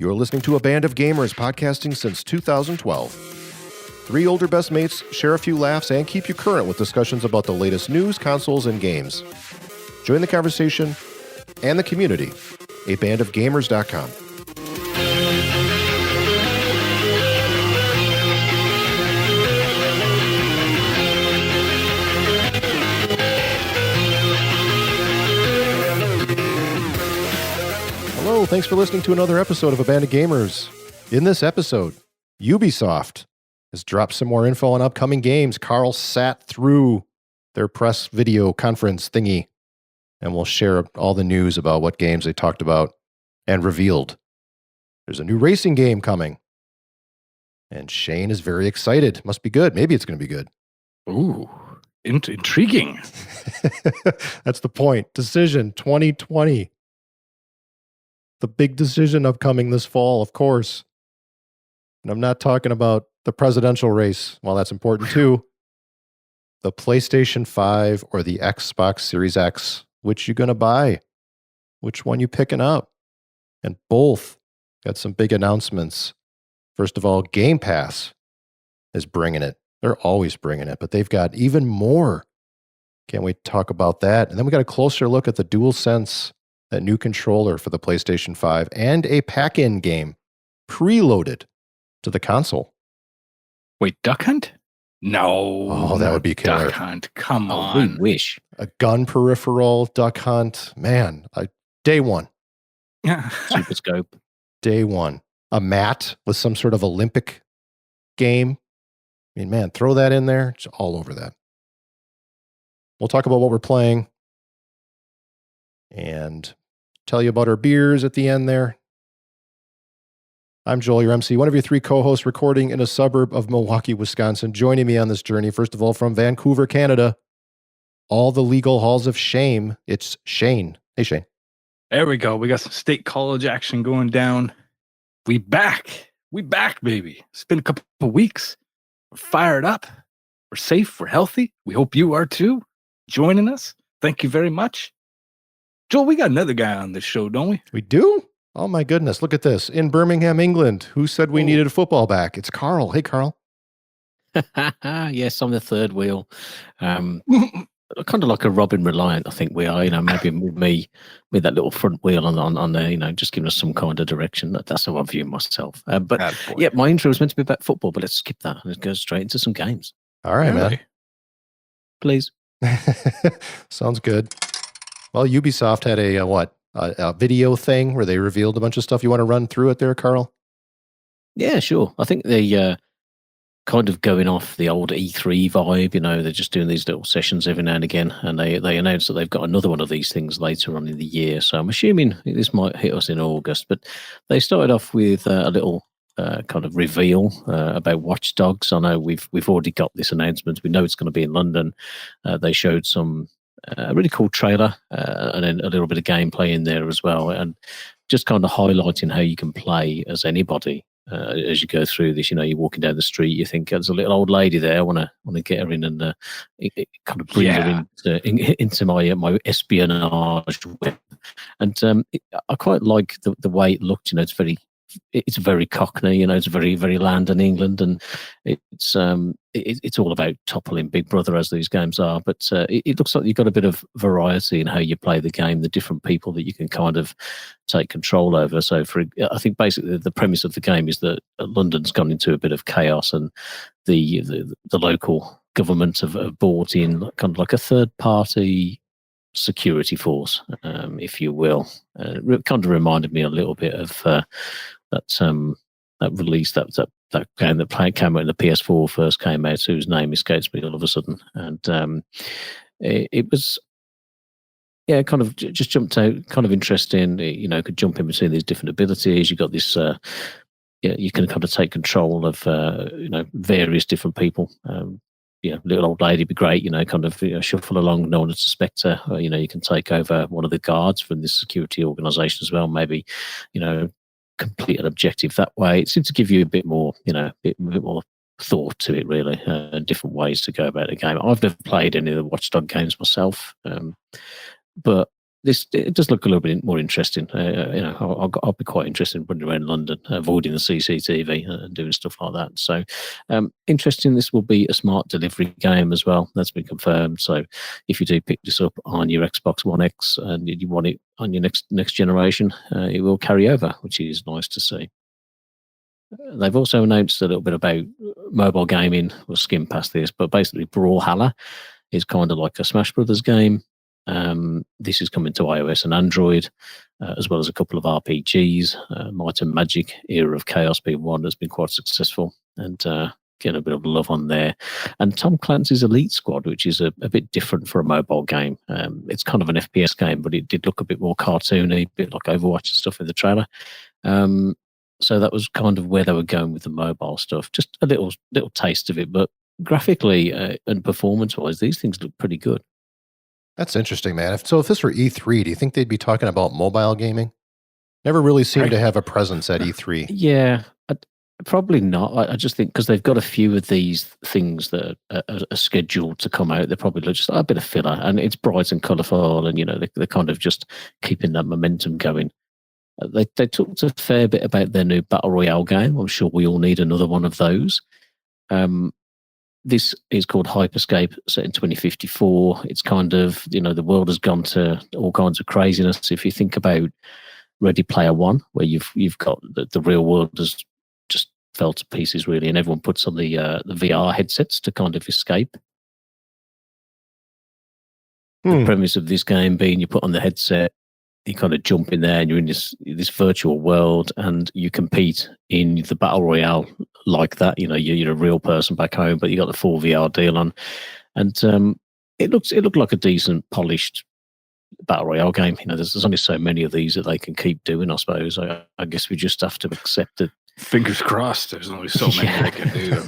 You're listening to a band of gamers podcasting since 2012. Three older best mates share a few laughs and keep you current with discussions about the latest news, consoles, and games. Join the conversation and the community. abandofgamers.com. Hello, thanks for listening to another episode of A Band of Gamers. In this episode, Ubisoft has dropped some more info on upcoming games. Carl sat through their press video conference thingy, and we'll share all the news about what games they talked about and revealed. There's a new racing game coming, and Shane is very excited. Must be good. Maybe it's going to be good. Ooh, intriguing. That's the point. Decision 2020. The big decision upcoming this fall, of course. And I'm not talking about the presidential race, while that's important too. The PlayStation 5 or the Xbox Series X. Which you going to buy? Which one you picking up? And both got some big announcements. First of all, Gamepass is bringing it. They're always bringing it, but they've got even more. Can't wait to talk about that. And then we got a closer look at the DualSense, that new controller for the PlayStation 5, and a pack-in game preloaded to the console. Wait, Duck Hunt? No. Oh, that would be killer. Duck Hunt, come on. We wish. A gun peripheral, Duck Hunt. Man, day one. Super Scope. Day one. A mat with some sort of Olympic game. I mean, man, throw that in there. It's all over that. We'll talk about what we're playing and tell you about our beers at the end there. I'm Joel, your MC, one of your three co-hosts, recording in a suburb of Milwaukee, Wisconsin. Joining me on this journey, first of all, from Vancouver, Canada, all the legal halls of shame, it's Shane. Hey, Shane. There we go. We got some state college action going down. We back, baby. It's been a couple of weeks. We're fired up. We're safe. We're healthy. We hope you are too. Joining us. Thank you very much. Joel, we got another guy on this show, don't we? We do? Oh my goodness, look at this. In Birmingham, England, who said we needed a football back? It's Carl. Hey, Carl. Yes, I'm the third wheel. Kind of like a Robin Reliant, I think we are. Maybe with me, with that little front wheel on there, just giving us some kind of direction. That's how I view myself. But yeah, my intro was meant to be about football, but let's skip that. Let's go straight into some games. All right, man. Please. Sounds good. Well, Ubisoft had a video thing where they revealed a bunch of stuff. You want to run through it there, Carl? Yeah, sure. I think they kind of going off the old E3 vibe. They're just doing these little sessions every now and again, and they announced that they've got another one of these things later on in the year. So I'm assuming this might hit us in August. But they started off with a little kind of reveal about Watch Dogs. I know we've already got this announcement. We know it's going to be in London. They showed some a really cool trailer and then a little bit of gameplay in there as well, and just kind of highlighting how you can play as anybody as you go through this. You're walking down the street, you think there's a little old lady there. I want to get her in and kind of bring her into my espionage web. And I quite like the way it looked. It's very Cockney, it's very, very land in England, and it's all about toppling Big Brother, as these games are. But it looks like you've got a bit of variety in how you play the game, the different people that you can kind of take control over. So I think basically the premise of the game is that London's gone into a bit of chaos, and the local government have brought in kind of like a third party security force, if you will. It kind of reminded me a little bit of that release, that game that came out in the PS4 first came out, whose name escapes me all of a sudden. And it was, kind of just jumped out, kind of interesting. Could jump in between these different abilities. You got this, you can kind of take control of, various different people. Little old lady would be great, kind of shuffle along, no one would suspect her. You can take over one of the guards from this security organisation as well, maybe, complete an objective that way. It seems to give you a bit more, bit more thought to it, really, different ways to go about the game. I've never played any of the Watchdog games myself, but it does look a little bit more interesting. I'll be quite interested in running around London, avoiding the CCTV and doing stuff like that. So, interesting. This will be a smart delivery game as well. That's been confirmed. So, if you do pick this up on your Xbox One X and you want it on your next generation, it will carry over, which is nice to see. They've also announced a little bit about mobile gaming. We'll skim past this, but basically, Brawlhalla is kind of like a Smash Brothers game. This is coming to iOS and Android, as well as a couple of RPGs. Might and Magic: Era of Chaos being one that's been quite successful, and getting a bit of love on there. And Tom Clancy's Elite Squad, which is a bit different for a mobile game. It's kind of an FPS game, but it did look a bit more cartoony, a bit like Overwatch and stuff in the trailer. So that was kind of where they were going with the mobile stuff. Just a little taste of it, but graphically and performance-wise, these things look pretty good. That's interesting, man. If this were E3, do you think they'd be talking about mobile gaming? Never really seemed to have a presence at E3. Yeah, probably not. I just think because they've got a few of these things that are scheduled to come out, they're probably just a bit of filler, and it's bright and colourful, and they're kind of just keeping that momentum going. They talked a fair bit about their new Battle Royale game. I'm sure we all need another one of those. This is called Hyperscape, set in 2054. It's kind of, the world has gone to all kinds of craziness. If you think about Ready Player One, where you've got the real world has just fell to pieces, really, and everyone puts on the VR headsets to kind of escape. The premise of this game being you put on the headset, you kind of jump in there and you're in this virtual world and you compete in the Battle Royale like that. You're a real person back home, but you got the full VR deal on. And it looked like a decent, polished Battle Royale game. There's only so many of these that they can keep doing, I suppose. I guess we just have to accept it. Fingers crossed. There's only so many they can do.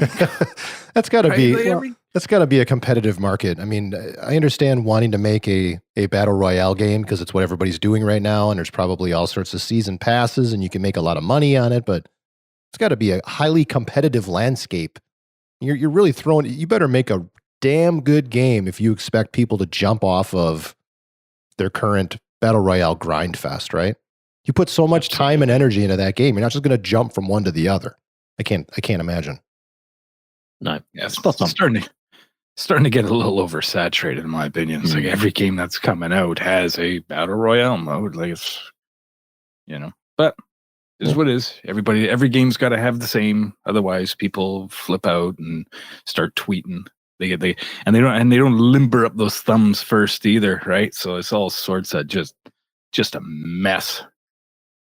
That's got to be... That's got to be a competitive market. I mean, I understand wanting to make a battle royale game because it's what everybody's doing right now, and there's probably all sorts of season passes, and you can make a lot of money on it. But it's got to be a highly competitive landscape. You're really throwing. You better make a damn good game if you expect people to jump off of their current battle royale grind fest, right? You put so much time and energy into that game, you're not just going to jump from one to the other. I can't imagine. No, yeah, it's starting to get a little oversaturated, in my opinion. It's like every game that's coming out has a battle royale mode. Like it's, but it is what it is. Every game's got to have the same. Otherwise, people flip out and start tweeting. They don't limber up those thumbs first either, right? So it's all sorts of just a mess.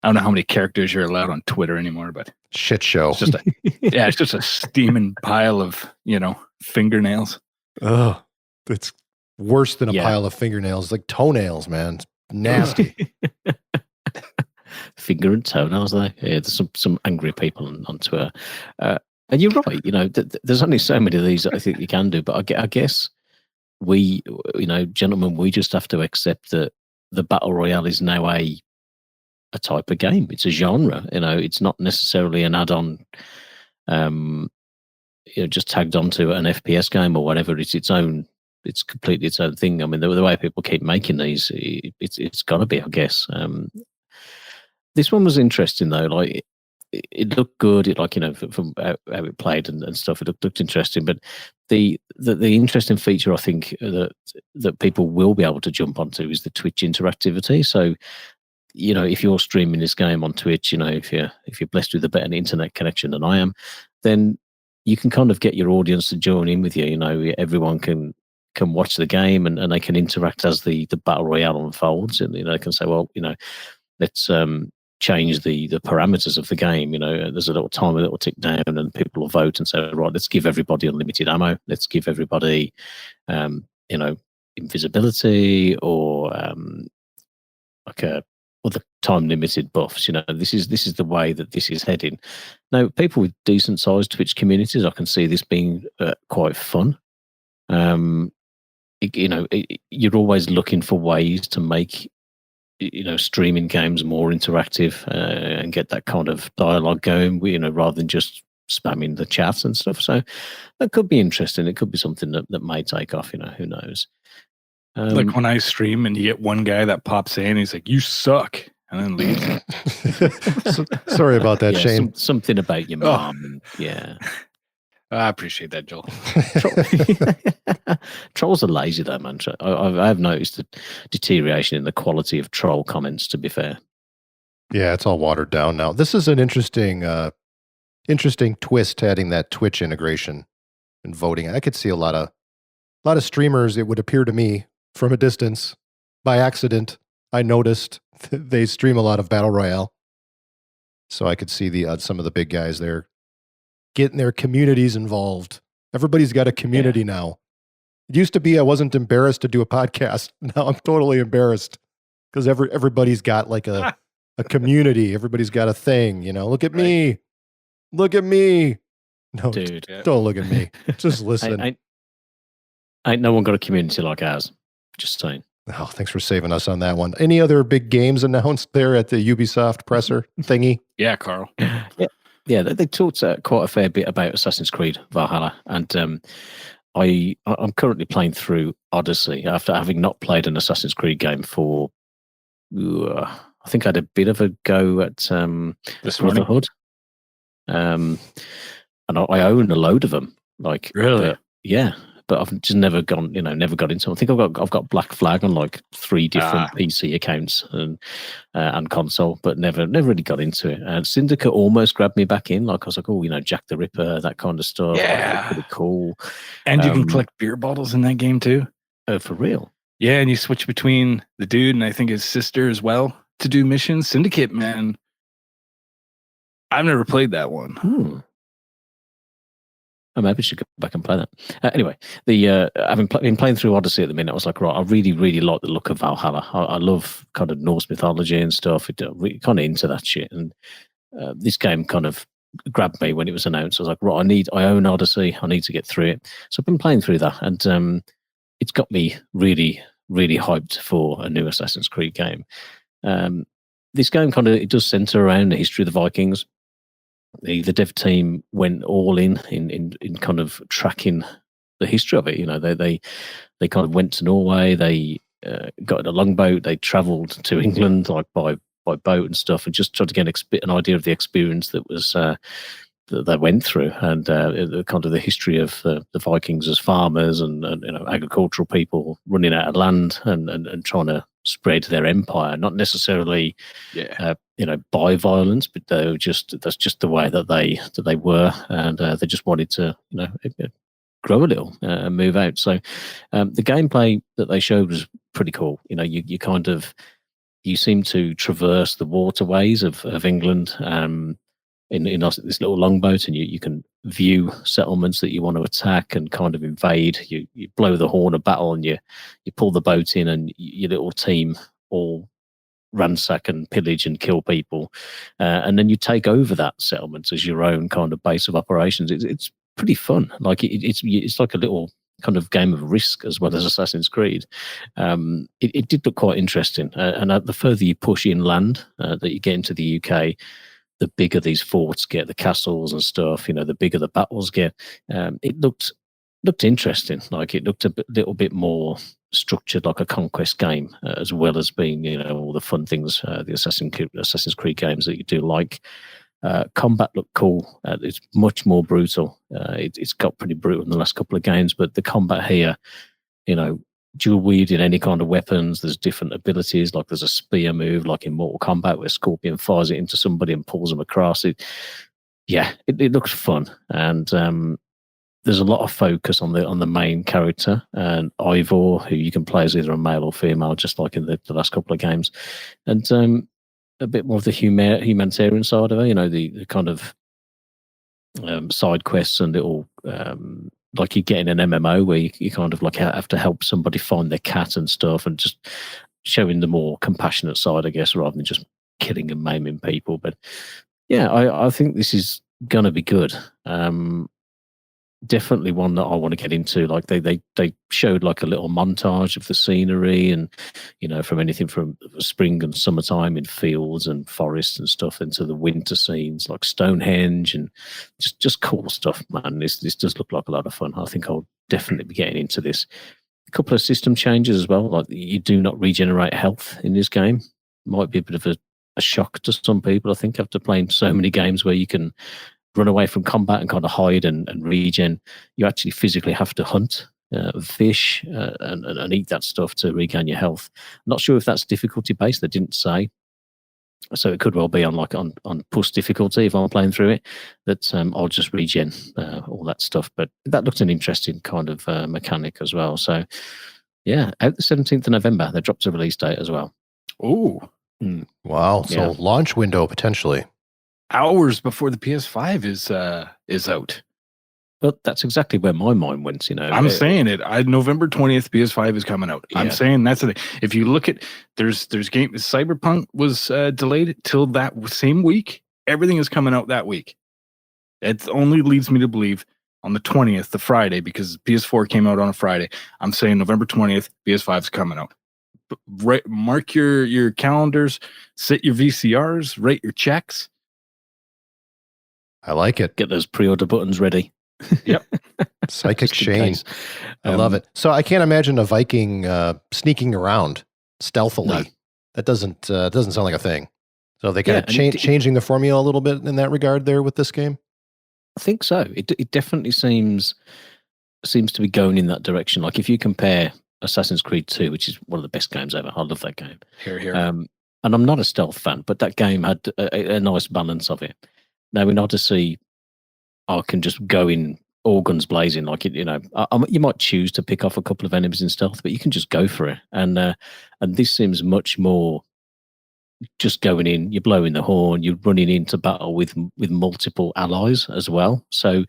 I don't know how many characters you're allowed on Twitter anymore, but shit show. It's just a steaming pile of fingernails. Ugh, it's worse than a pile of fingernails. Like toenails, man. It's nasty. Finger and toenails, though. Yeah, there's some angry people on Twitter. And you're right. There's only so many of these that I think you can do. But I guess we, gentlemen, we just have to accept that the battle royale is now a type of game. It's a genre. It's not necessarily an add-on. Just tagged onto an FPS game or whatever. It's its own. It's completely its own thing. I mean, the way people keep making these, it's got to be, I guess. This one was interesting though. Like it looked good. From how it played and stuff, it looked interesting. But the interesting feature I think that people will be able to jump onto is the Twitch interactivity. So, if you're streaming this game on Twitch, if you're blessed with a better internet connection than I am, then you can kind of get your audience to join in with you. Everyone can watch the game and they can interact as the battle royale unfolds, and they can say, well, let's change the parameters of the game. There's a little timer that will tick down, and people will vote and say, right, let's give everybody unlimited ammo. Let's give everybody, invisibility or other time limited buffs. This is the way that this is heading. Now, people with decent sized Twitch communities, I can see this being quite fun. You're always looking for ways to make streaming games more interactive and get that kind of dialogue going. Rather than just spamming the chat and stuff. So that could be interesting. It could be something that may take off. Who knows? Like when I stream and you get one guy that pops in, he's like, "You suck," and then leaves. Sorry about that, yeah, Shane. Something about your mom. And, yeah. I appreciate that, Joel. Trolls are lazy, though, man. I've noticed a deterioration in the quality of troll comments, to be fair. Yeah, it's all watered down now. This is an interesting twist, adding that Twitch integration and voting. I could see a lot of streamers, it would appear to me, from a distance, by accident, I noticed they stream a lot of Battle Royale. So I could see some of the big guys there getting their communities involved. Everybody's got a community now. It used to be I wasn't embarrassed to do a podcast. Now I'm totally embarrassed because everybody's got like a community. Everybody's got a thing, Look at me. Look at me. No, dude, don't look at me. Just listen. Ain't no one got a community like ours. Just saying. Oh, thanks for saving us on that one. Any other big games announced there at the Ubisoft presser thingy? Yeah, Carl. Yeah, they talked quite a fair bit about Assassin's Creed Valhalla, and I'm currently playing through Odyssey after having not played an Assassin's Creed game for. I think I had a bit of a go at Brotherhood, and I own a load of them. Like, really, yeah. But I've just never got into them. I think I've got Black Flag on like 3 different PC accounts and console, but never really got into it. And Syndicate almost grabbed me back in. Like I was like, Jack the Ripper, that kind of stuff. Yeah, pretty cool. And you can collect beer bottles in that game too. Oh, for real? Yeah, and you switch between the dude and I think his sister as well to do missions. Syndicate, man, I've never played that one. I maybe should go back and play that. Anyway, having been playing through Odyssey at the minute, I was like, right, I really, really like the look of Valhalla. I love kind of Norse mythology and stuff. Really kind of into that shit. And this game kind of grabbed me when it was announced. I was like, right, I own Odyssey. I need to get through it. So I've been playing through that, and it's got me really, really hyped for a new Assassin's Creed game. This game it does center around the history of the Vikings. The dev team went all in kind of tracking the history of it. They kind of went to Norway. They got in a longboat. They travelled to England like by boat and stuff, and just tried to get an idea of the experience that was that they went through, and the kind of the history of the Vikings as farmers and agricultural people running out of land and trying to spread their empire, not necessarily by violence, but that's just the way that they were, and they just wanted to grow a little and move out. So the gameplay that they showed was pretty cool. You seem to traverse the waterways of England in this little longboat, and you can view settlements that you want to attack and kind of invade. You blow the horn of battle, and you pull the boat in, and your little team all ransack and pillage and kill people, and then you take over that settlement as your own kind of base of operations. It's pretty fun. Like it's like a little kind of game of Risk as well as Assassin's Creed. It did look quite interesting, and the further you push inland that you get into the UK, the bigger these forts get, the castles and stuff, the bigger the battles get. It looked interesting. Like it looked a little bit more structured, like a conquest game, as well as being, all the fun things, the Assassin's Creed games that you do like. Combat looked cool. It's much more brutal. It's got pretty brutal in the last couple of games, but the combat here, dual wielding any kind of weapons. There's different abilities, like there's a spear move, like in Mortal Kombat, where Scorpion fires it into somebody and pulls them across. It looks fun, and there's a lot of focus on the main character, and Ivor, who you can play as either a male or female, just like in the last couple of games, and a bit more of the humanitarian side of it. The kind of side quests and little. Like you get in an MMO where you kind of like have to help somebody find their cat and stuff, and just showing the more compassionate side, I guess, rather than just killing and maiming people. But yeah, I think this is gonna be good. Definitely one that I want to get into. Like they showed like a little montage of the scenery, and from anything from spring and summertime in fields and forests and stuff, into the winter scenes like Stonehenge, and just cool stuff, man. This does look like a lot of fun. I think I'll definitely be getting into this. A couple of system changes as well. Like you do not regenerate health in this game. Might be a bit of a shock to some people, I think, after playing so many games where you can run away from combat and kind of hide and regen. You actually physically have to hunt fish and eat that stuff to regain your health. Not sure if that's difficulty based. They didn't say. So it could well be on push difficulty if I'm playing through it that I'll just regen all that stuff. But that looked an interesting kind of mechanic as well. So yeah, out the 17th of November, they dropped a release date as well. Oh, wow! So Yeah. launch window potentially. hours before the PS5 is out. But that's exactly where my mind went. I'm saying it. November 20th, PS5 is coming out. I'm Yeah. saying that's the thing. If you look at there's game Cyberpunk was delayed till that same week. Everything is coming out that week. It only leads me to believe on the 20th, the Friday, because PS4 came out on a Friday. I'm saying November 20th, PS5 is coming out. Right, mark your calendars, set your VCRs, write your checks. I like it. Get those pre-order buttons ready. Psychic Just in Shane. case. I love it. So I can't imagine a Viking sneaking around stealthily. No. That doesn't sound like a thing. So they kind Yeah, of and changing the formula a little bit in that regard there with this game. I think so. It definitely seems to be going in that direction. Like if you compare Assassin's Creed 2, which is one of the best games ever. I love that game. Here. And I'm not a stealth fan, but that game had a nice balance of it. Now in Odyssey, I can just go in all guns blazing. Like you might choose to pick off a couple of enemies in stealth, but you can just go for it. And this seems much more just going in. You're blowing the horn. You're running into battle with multiple allies as well. So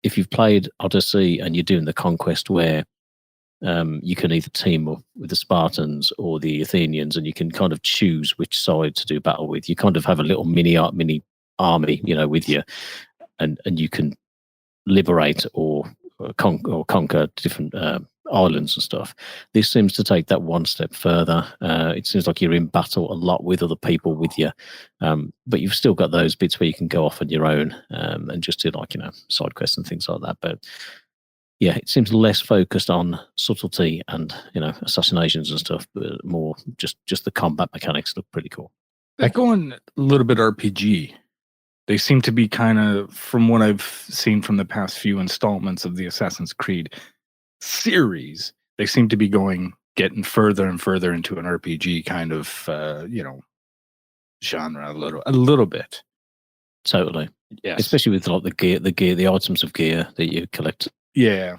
if you've played Odyssey and you're doing the conquest where you can either team up with the Spartans or the Athenians, and you can kind of choose which side to do battle with. You kind of have a little mini army, with you, and you can liberate or conquer different islands and stuff. This seems to take that one step further. It seems like you're in battle a lot with other people with you, but you've still got those bits where you can go off on your own and just do side quests and things like that. But yeah, it seems less focused on subtlety and assassinations and stuff, but more just the combat mechanics look pretty cool. They're going a little bit RPG. They seem to be kind of, from what I've seen from the past few installments of the Assassin's Creed series, they seem to be getting further and further into an RPG kind of, genre a little bit. Totally. Yes. Especially with like the items of gear that you collect. Yeah.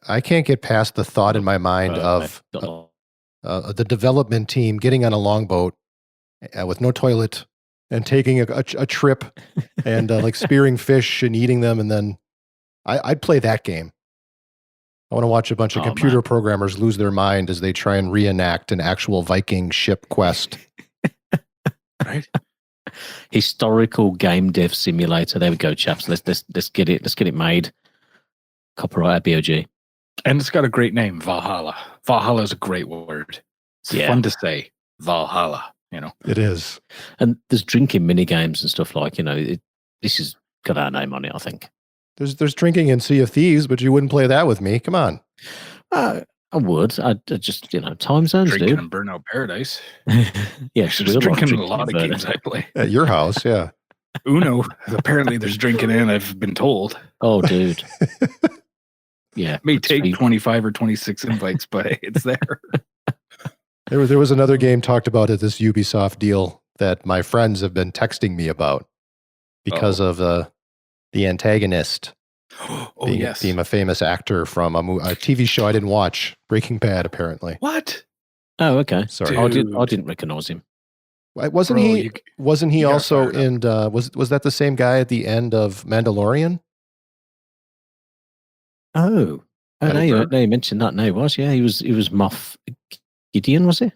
I can't get past the thought in my mind of the development team getting on a longboat with no toilet and taking a trip and like spearing fish and eating them. And then I'd play that game. I want to watch a bunch of computer programmers lose their mind as they try and reenact an actual Viking ship quest. Right. Historical game dev simulator. There we go, chaps. Let's get it. Let's get it made. Copyright ABOG. And it's got a great name, Valhalla. Valhalla is a great word. It's fun to say, Valhalla. It is. And there's drinking mini games and stuff like, this has got our name on it, I think. There's drinking in Sea of Thieves, but you wouldn't play that with me. Come on. I would. I just, time zones, Drinking dude. in Burnout Paradise. Yes, There's drinking in a lot of games I play. At your house, yeah. Uno, apparently there's drinking in, I've been told. Oh, dude. Yeah. It may take 25 or 26 invites, but it's there. There was another game talked about at this Ubisoft deal that my friends have been texting me about because of the antagonist being a famous actor from a TV show I didn't watch, Breaking Bad, apparently. What? Oh, okay. Sorry. I didn't recognize him. Wasn't he also in was that the same guy at the end of Mandalorian? Oh, now you mentioned that. No, he was Moff Gideon, was he?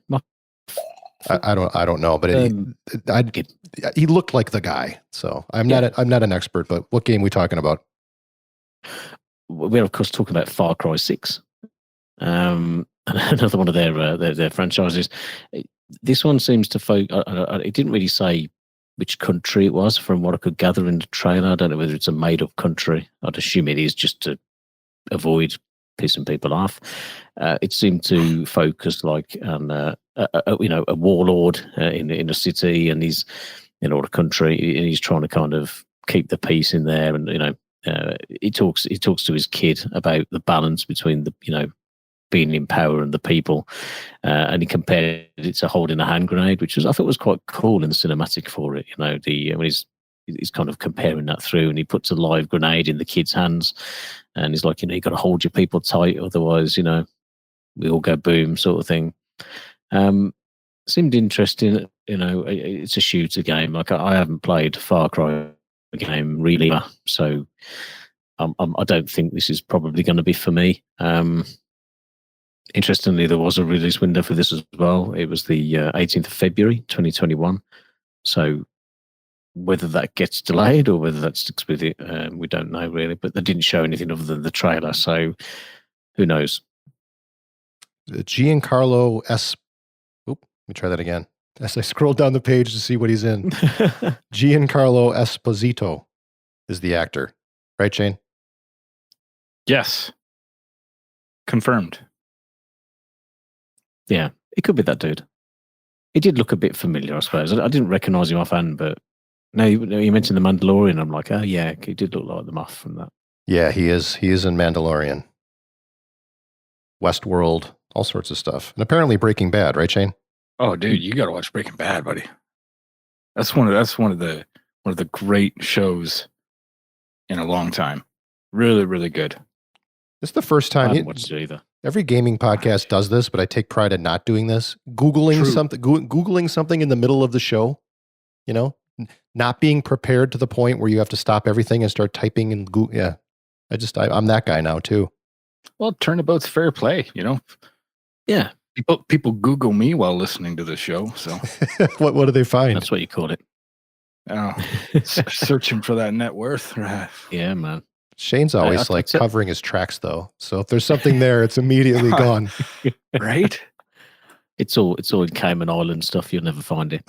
I don't know, but he looked like the guy. So I'm not an expert, but what game are we talking about? We're of course talking about Far Cry 6, another one of their franchises. This one seems to focus. It didn't really say which country it was, from what I could gather in the trailer. I don't know whether it's a made-up country. I'd assume it is just to avoid pissing people off. It seemed to focus like on a warlord in a city, and he's in a country, and he's trying to kind of keep the peace in there, and he talks to his kid about the balance between the being in power and the people, and he compared it to holding a hand grenade, which I thought was quite cool in the cinematic for it. When he's kind of comparing that through, and he puts a live grenade in the kid's hands, and he's like, you got to hold your people tight, otherwise, we all go boom, sort of thing. Seemed interesting. It's a shooter game. Like I haven't played Far Cry game really, so I don't think this is probably going to be for me. Interestingly, there was a release window for this as well. It was the 18th of February, 2021. So whether that gets delayed or whether that sticks with it, we don't know really. But they didn't show anything other than the trailer, so who knows? Giancarlo S. Oop, let me try that again. As I scroll down the page to see what he's in. Giancarlo Esposito is the actor. Right, Shane? Yes. Confirmed. Yeah, it could be that dude. He did look a bit familiar, I suppose. I didn't recognise him offhand, but no, you mentioned the Mandalorian. I'm like, oh yeah, he did look like the Moff from that. Yeah, he is. He is in Mandalorian, Westworld, all sorts of stuff, and apparently Breaking Bad. Right, Shane? Oh, dude, you got to watch Breaking Bad, buddy. That's one of the great shows in a long time. Really, really good. This is the first time. I haven't watched it either. Every gaming podcast does this, but I take pride in not doing this. Googling something in the middle of the show, not being prepared to the point where you have to stop everything and start typing and Google. Yeah, I'm that guy now too. Well, turnabout's fair play, Yeah. People Google me while listening to the show. So what do they find? That's what you call it. Oh, searching for that net worth. Right. Yeah, man. Shane's always covering his tracks though. So if there's something there, it's immediately gone. Right? It's all in Cayman Island stuff. You'll never find it.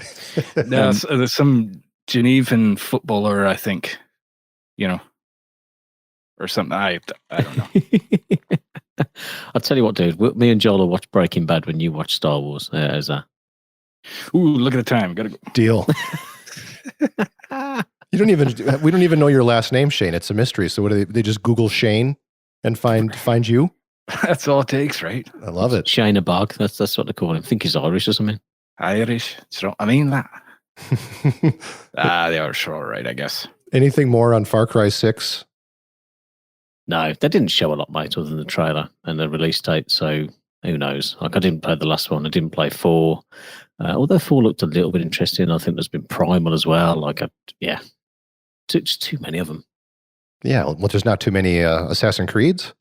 No, there's some Genevan footballer, I think, or something. I don't know. I'll tell you what, dude. Me and Joel will watch Breaking Bad when you watch Star Wars. Ooh, look at the time. Gotta go. Deal. We don't even know your last name, Shane. It's a mystery. So what do they just Google Shane and find you? That's all it takes, right? I love it. Shane ABOG. That's what they call him. I think he's Irish or something. Irish. I mean that. They are sure, right? I guess. Anything more on Far Cry 6? No, they didn't show a lot, mate, other than the trailer and the release date. So who knows? Like I didn't play the last one. I didn't play 4. Although 4 looked a little bit interesting. I think there's been Primal as well. Just too many of them. Yeah, well, there's not too many Assassin's Creeds.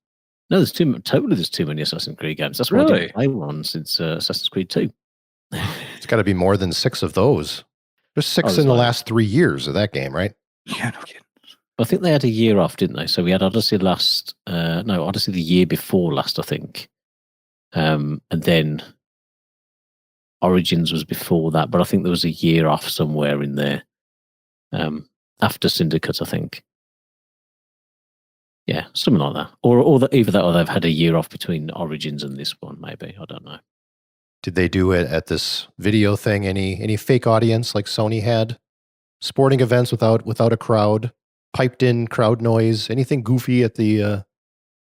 No, there's too many Assassin's Creed games. That's why I didn't play one since Assassin's Creed 2. It's got to be more than 6 of those. There's 6 in the last 3 years of that game, right? Yeah, no kidding. I think they had a year off, didn't they? So we had Odyssey Odyssey the year before last, I think. And then Origins was before that, but I think there was a year off somewhere in there. After Syndicate, I think. Yeah, something like that. Or either that or they've had a year off between Origins and this one, maybe. I don't know. Did they do it at this video thing? Any fake audience like Sony had? Sporting events without a crowd? Piped in crowd noise? Anything goofy at the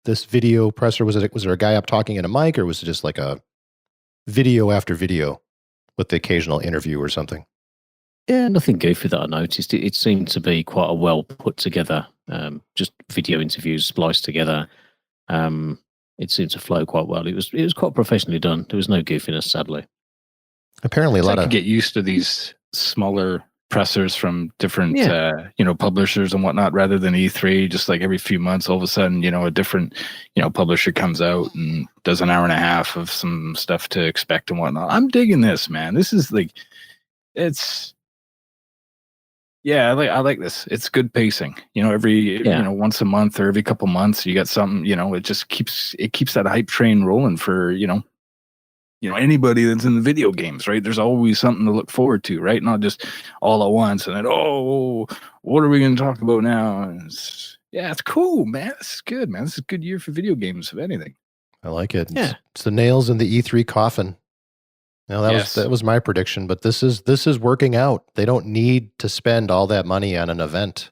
this video presser? Was there a guy up talking in a mic, or was it just like a video after video with the occasional interview or something? Yeah, nothing goofy that I noticed. It seemed to be quite a well put together, just video interviews spliced together. It seemed to flow quite well. It was quite professionally done. There was no goofiness, sadly. Apparently, a lot of get used to these smaller pressers from different publishers and whatnot, rather than E3. Just like every few months, all of a sudden, a different publisher comes out and does an hour and a half of some stuff to expect and whatnot. I'm digging this, man. This is like it's. Yeah, I like this. It's good pacing. Once a month or every couple months, you got something. It just keeps that hype train rolling for anybody that's in the video games, right? There's always something to look forward to, right? Not just all at once and then what are we going to talk about now? And Yeah, it's cool, man. This is good, man. This is a good year for video games, if anything. I like it. Yeah. It's the nails in the E3 coffin. Now that was my prediction, but this is working out. They don't need to spend all that money on an event.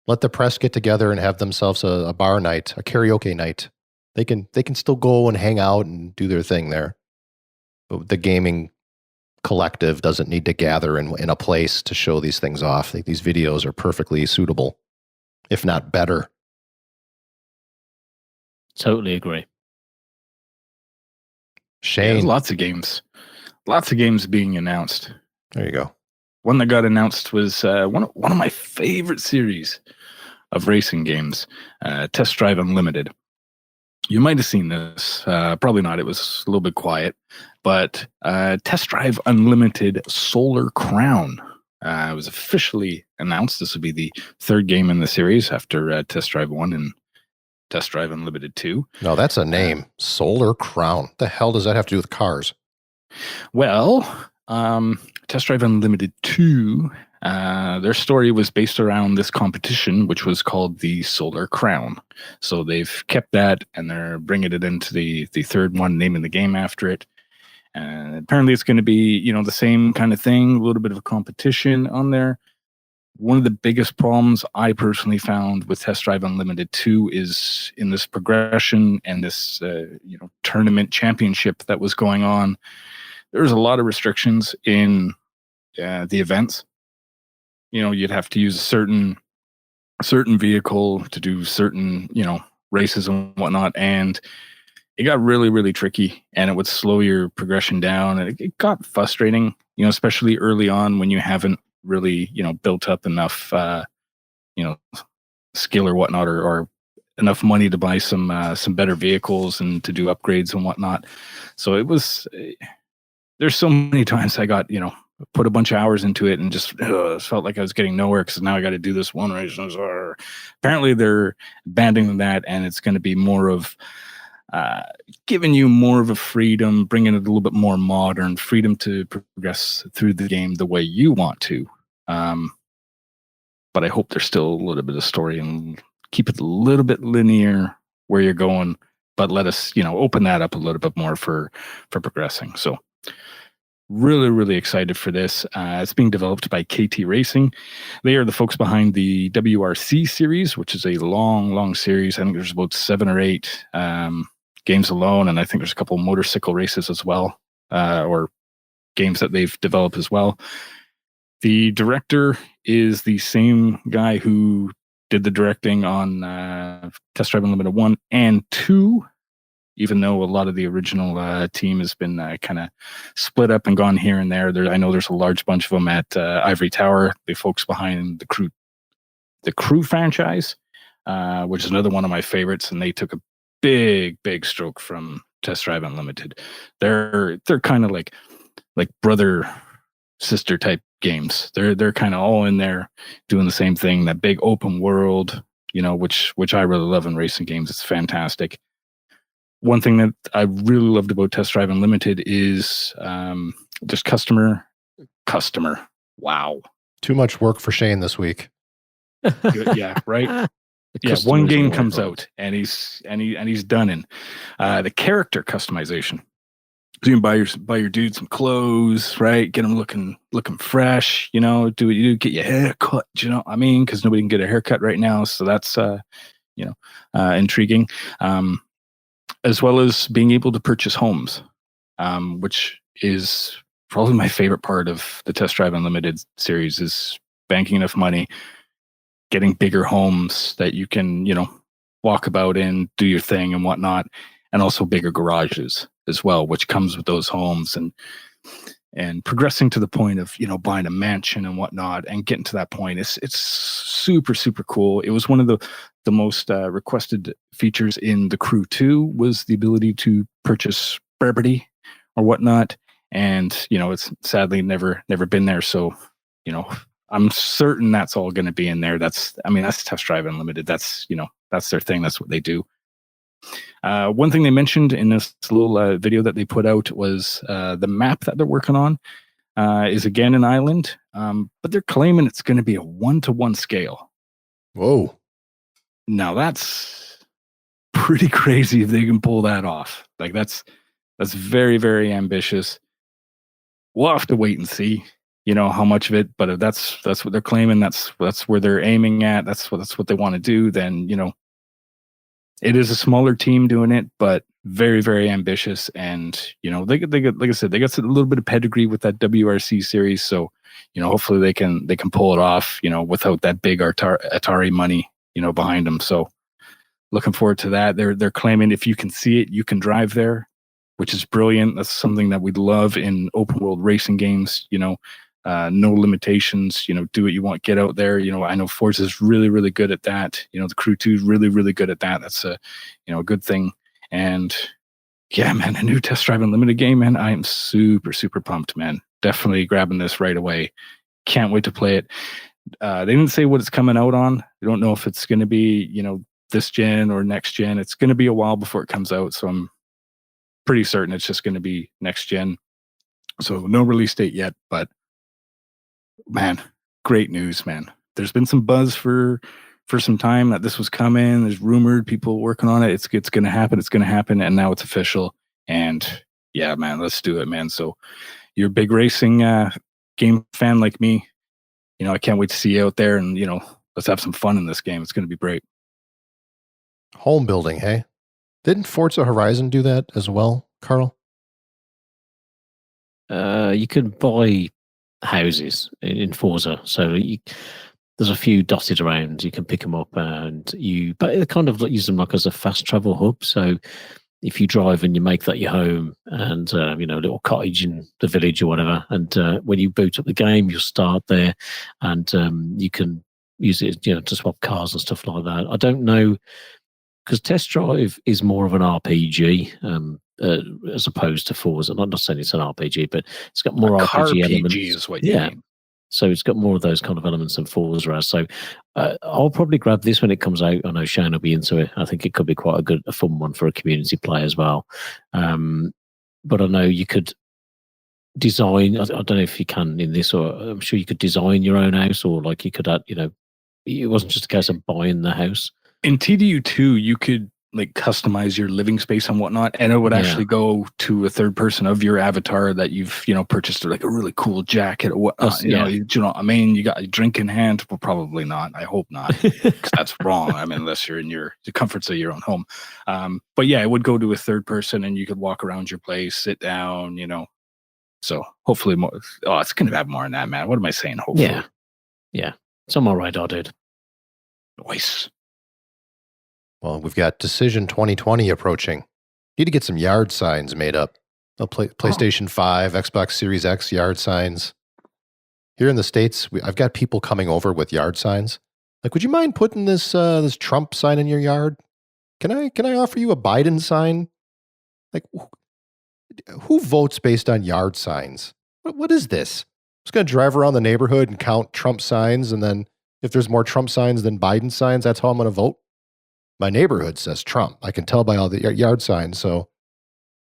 Let the press get together and have themselves a bar night, a karaoke night. They can still go and hang out and do their thing there. But the gaming collective doesn't need to gather in a place to show these things off. These videos are perfectly suitable, if not better. Totally agree. Shane. Yeah, there's lots of games being announced. There you go. One that got announced was one of my favorite series of racing games, Test Drive Unlimited. You might have seen this, probably not. It was a little bit quiet, but Test Drive Unlimited Solar Crown was officially announced. This will be the third game in the series after Test Drive 1 and Test Drive Unlimited 2. No, that's a name. Solar Crown. The hell does that have to do with cars? Well, Test Drive Unlimited 2, their story was based around this competition, which was called the Solar Crown. So they've kept that, and they're bringing it into the third one, naming the game after it. And apparently it's going to be, the same kind of thing, a little bit of a competition on there. One of the biggest problems I personally found with Test Drive Unlimited 2 is in this progression and this, tournament championship that was going on. There was a lot of restrictions in the events. You'd have to use a certain vehicle to do certain, races and whatnot. And it got really, really tricky, and it would slow your progression down. And it got frustrating, especially early on when you haven't really, built up enough, skill or whatnot, or enough money to buy some better vehicles and to do upgrades and whatnot. So it was, there's so many times I got, put a bunch of hours into it and just felt like I was getting nowhere because now I got to do this one race. Apparently they're abandoning that, and it's going to be more of giving you more of a freedom, bringing it a little bit more modern, freedom to progress through the game the way you want to. But I hope there's still a little bit of story and keep it a little bit linear where you're going, but let us, open that up a little bit more for progressing. So really, really excited for this. It's being developed by KT Racing. They are the folks behind the WRC series, which is a long series. I think there's about 7 or 8 games alone, and I think there's a couple motorcycle races as well, or games that they've developed as well. The director is the same guy who did the directing on Test Drive Unlimited 1 and 2, even though a lot of the original team has been kind of split up and gone here and there. I know there's a large bunch of them at Ivory Tower, the folks behind the Crew franchise, which is another one of my favorites, and they took a big stroke from Test Drive Unlimited. They're kind of like brother sister type games. They're kind of all in there doing the same thing. That big open world, which I really love in racing games. It's fantastic. One thing that I really loved about Test Drive Unlimited is just customer. Wow, too much work for Shane this week. Yeah, right. Yeah, one game comes out and he's done in the character customization. So you can buy your dude some clothes, right? Get him looking fresh, do what you do, get your hair cut, because nobody can get a haircut right now. So that's intriguing. As well as being able to purchase homes, which is probably my favorite part of the Test Drive Unlimited series, is banking enough money, getting bigger homes that you can, walk about in, do your thing and whatnot, and also bigger garages as well, which comes with those homes, and progressing to the point of, buying a mansion and whatnot, and getting to that point. It's super, super cool. It was one of the most requested features in the Crew 2 was the ability to purchase property or whatnot. And, it's sadly never been there. So, I'm certain that's all going to be in there. That's Test Drive Unlimited. That's their thing. That's what they do. One thing they mentioned in this little video that they put out was the map that they're working on is again an island, but they're claiming it's going to be a 1-to-1 scale. Whoa. Now that's pretty crazy if they can pull that off. Like that's very, very ambitious. We'll have to wait and see, how much of it. But if that's what they're claiming, that's where they're aiming at. That's what they want to do. Then it is a smaller team doing it, but very, very ambitious. And they got, like I said, they got a little bit of pedigree with that WRC series. So hopefully they can pull it off. Without that big Atari money, behind them. So looking forward to that. They're claiming if you can see it, you can drive there, which is brilliant. That's something that we love in open world racing games. No limitations. Do what you want. Get out there. I know Forza is really, really good at that. The Crew 2 is really, really good at that. That's a good thing. And yeah, man, a new Test Drive Unlimited game, man. I am super, super pumped, man. Definitely grabbing this right away. Can't wait to play it. They didn't say what it's coming out on. I don't know if it's going to be, this gen or next gen. It's going to be a while before it comes out. So I'm pretty certain it's just going to be next gen. So no release date yet, but man, great news, man. There's been some buzz for some time that this was coming. There's rumored people working on it. It's going to happen. It's going to happen. And now it's official. And yeah, man, let's do it, man. So you're a big racing game fan like me. I can't wait to see you out there and, let's have some fun in this game. It's going to be great. Home building, hey? Didn't Forza Horizon do that as well, Carl? You can buy houses in Forza. So there's a few dotted around. You can pick them up but they kind of use them like as a fast travel hub. So if you drive and you make that your home and, a little cottage in the village or whatever, and when you boot up the game, you'll start there and you can use it, to swap cars and stuff like that. I don't know, because Test Drive is more of an RPG as opposed to Forza. I'm not saying it's an RPG, but it's got more RPG elements. Is what you mean. So it's got more of those kind of elements than Forza. So I'll probably grab this when it comes out. I know Shane will be into it. I think it could be quite a fun one for a community play as well. But I know you could design. I don't know if you can in this, or I'm sure you could design your own house, or like you could add. It wasn't just a case of buying the house. In TDU2, you could like customize your living space and whatnot, and it would actually go to a third person of your avatar that you've purchased like a really cool jacket or whatnot. You got a drink in hand. Well, probably not. I hope not, because that's wrong. Unless you're in the comforts of your own home. But yeah, it would go to a third person, and you could walk around your place, sit down. So hopefully more. Oh, it's gonna have more than that, man. What am I saying? Hopefully, yeah. It's on my radar, dude. Nice. Well, we've got Decision 2020 approaching. Need to get some yard signs made up. PlayStation 5, Xbox Series X yard signs. Here in the States, I've got people coming over with yard signs. Like, would you mind putting this Trump sign in your yard? Can I offer you a Biden sign? Like, who votes based on yard signs? What is this? I'm just going to drive around the neighborhood and count Trump signs, and then if there's more Trump signs than Biden signs, that's how I'm going to vote. My neighborhood says Trump. I can tell by all the yard signs, so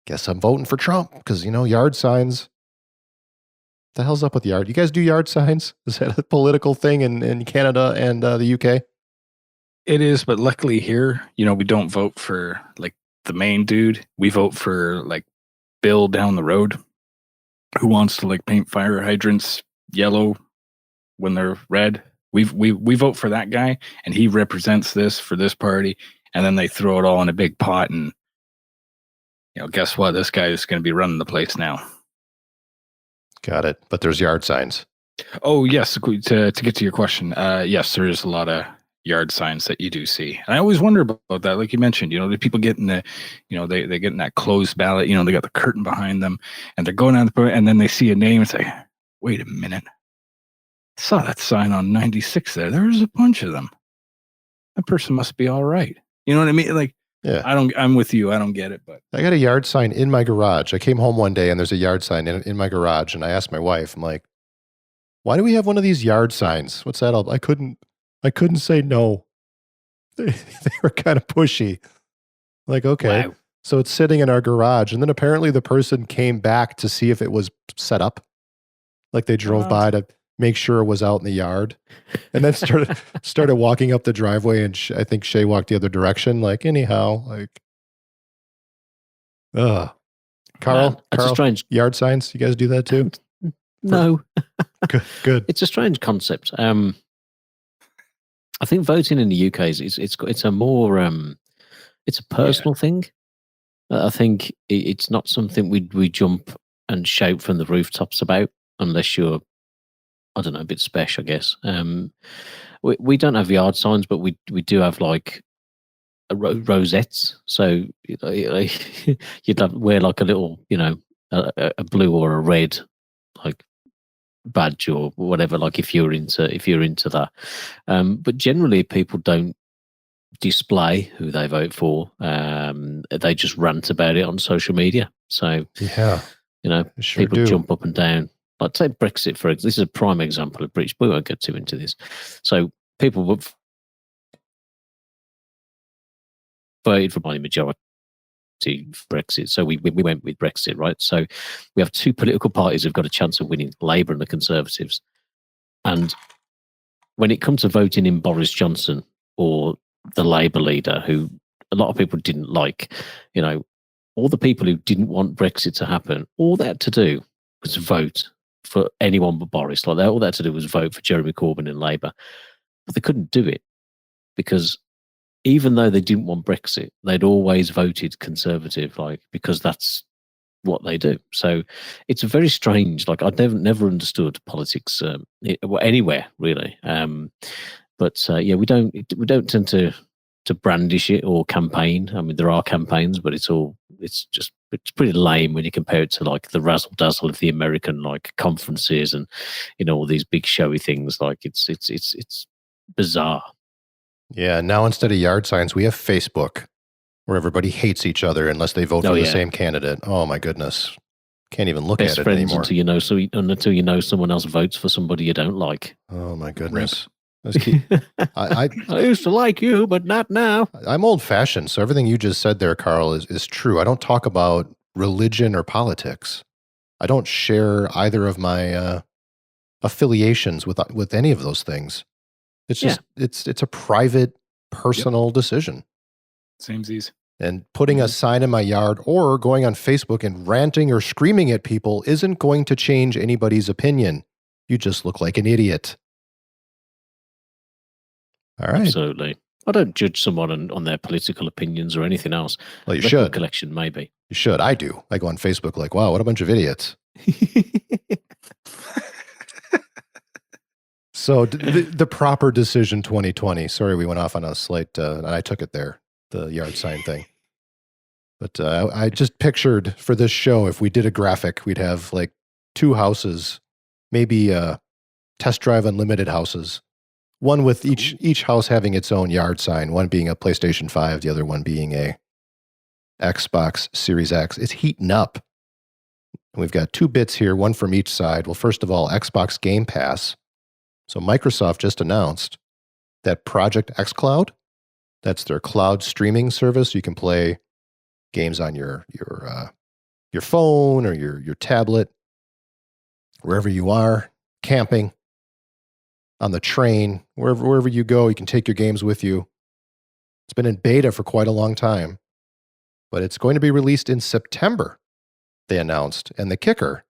guess I'm voting for Trump because, yard signs. What the hell's up with yard? You guys do yard signs? Is that a political thing in Canada and the UK? It is, but luckily here, we don't vote for like the main dude. We vote for like Bill down the road who wants to like paint fire hydrants yellow when they're red. We vote for that guy, and he represents this for this party, and then they throw it all in a big pot, and guess what? This guy is going to be running the place now. Got it. But there's yard signs. Oh yes, to get to your question, yes, there is a lot of yard signs that you do see. And I always wonder about that, like you mentioned. The people getting the, they get in that closed ballot. They got the curtain behind them, and they're going out and then they see a name and say, "Wait a minute. Saw that sign on 96 there. There's a bunch of them. That person must be all right." You know what I mean? Like, yeah. I'm with you. I don't get it, but I got a yard sign in my garage. I came home one day and there's a yard sign in my garage, and I asked my wife, I'm like, "Why do we have one of these yard signs? What's that all?" I couldn't say no. They were kind of pushy. Like, okay. Wow. So it's sitting in our garage, and then apparently the person came back to see if it was set up. Like they drove by to make sure it was out in the yard, and then started walking up the driveway. And I think Shay walked the other direction. Like anyhow, like, Carl, It's a strange yard signs. You guys do that too? No. Good. It's a strange concept. I think voting in the UK it's a more it's a personal thing. I think it's not something we jump and shout from the rooftops about unless you're, I don't know, a bit special, I guess. We don't have yard signs, but we do have like rosettes. So you'd wear like a little, a blue or a red like badge or whatever, like if you're into that. But generally people don't display who they vote for. They just rant about it on social media. So yeah, people jump up and down. Like say Brexit, for example. This is a prime example of British. We won't get too into this. So people would voted for by the majority Brexit. So we went with Brexit, right? So we have two political parties who've got a chance of winning, Labour and the Conservatives. And when it comes to voting in Boris Johnson or the Labour leader, who a lot of people didn't like, all the people who didn't want Brexit to happen, all they had to do was vote for anyone but Boris. Like all they had to do was vote for Jeremy Corbyn in Labour. But they couldn't do it because even though they didn't want Brexit, they'd always voted Conservative, because that's what they do. So it's a very strange. Like I'd never understood politics anywhere really. But we don't tend to brandish it or campaign. I mean, there are campaigns, but it's pretty lame when you compare it to like the razzle dazzle of the American like conferences and all these big showy things. Like it's bizarre. Yeah, now instead of yard signs, we have Facebook, where everybody hates each other unless they vote for the same candidate. Oh my goodness, can't even look Best at it friends anymore. Until someone else votes for somebody you don't like. Oh my goodness. I used to like you, but not now. I'm old-fashioned, so everything you just said there, Carl, is true. I don't talk about religion or politics. I don't share either of my affiliations with any of those things. It's just it's a private, personal decision. Samesies. And putting a sign in my yard or going on Facebook and ranting or screaming at people isn't going to change anybody's opinion. You just look like an idiot. All right. Absolutely. I don't judge someone on their political opinions or anything else. Well, you should. Collection, maybe. You should. I do. I go on Facebook like, wow, what a bunch of idiots. So the proper decision 2020. Sorry, we went off on a slight, and I took it there, the yard sign thing. But I just pictured for this show, if we did a graphic, we'd have like two houses, maybe test drive unlimited houses. One with each house having its own yard sign, one being a PlayStation 5, the other one being a Xbox Series X. It's heating up. And we've got 2 bits here, one from each side. Well, first of all, Xbox Gamepass. So Microsoft just announced that Project xCloud, that's their cloud streaming service. You can play games on your phone or your tablet, wherever you are, camping, on the train, wherever you go, you can take your games with you. It's been in beta for quite a long time, but it's going to be released in September, they announced. And the kicker,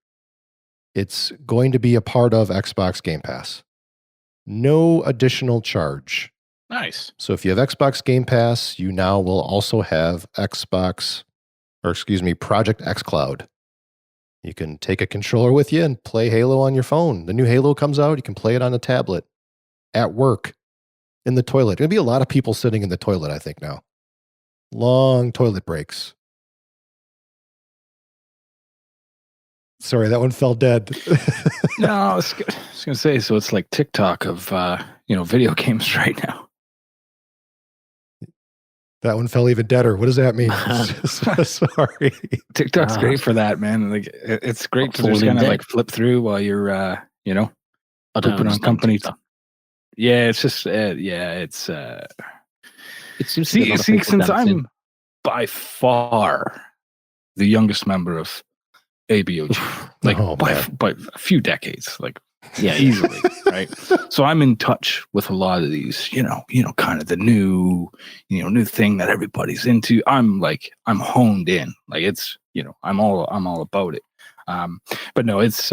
it's going to be a part of Xbox Game Pass. No additional charge. Nice. So if you have Xbox Game Pass, you now will also have Project xCloud. You can take a controller with you and play Halo on your phone. The new Halo comes out, you can play it on a tablet, at work, in the toilet. There'll be a lot of people sitting in the toilet, I think, now. Long toilet breaks. Sorry, that one fell dead. No, I was going to say, so it's like TikTok of, video games right now. That one fell even deader. What does that mean? Sorry. TikTok's great for that, man. Like, it's great to just kind of like flip through while you're, I don't pooping on company. Yeah, it's just, it seems since I'm by far the youngest member of ABOG, by a few decades, like Yeah, easily, right? So I'm in touch with a lot of these, kind of the new thing that everybody's into. I'm honed in, like it's, I'm all about it. But no, it's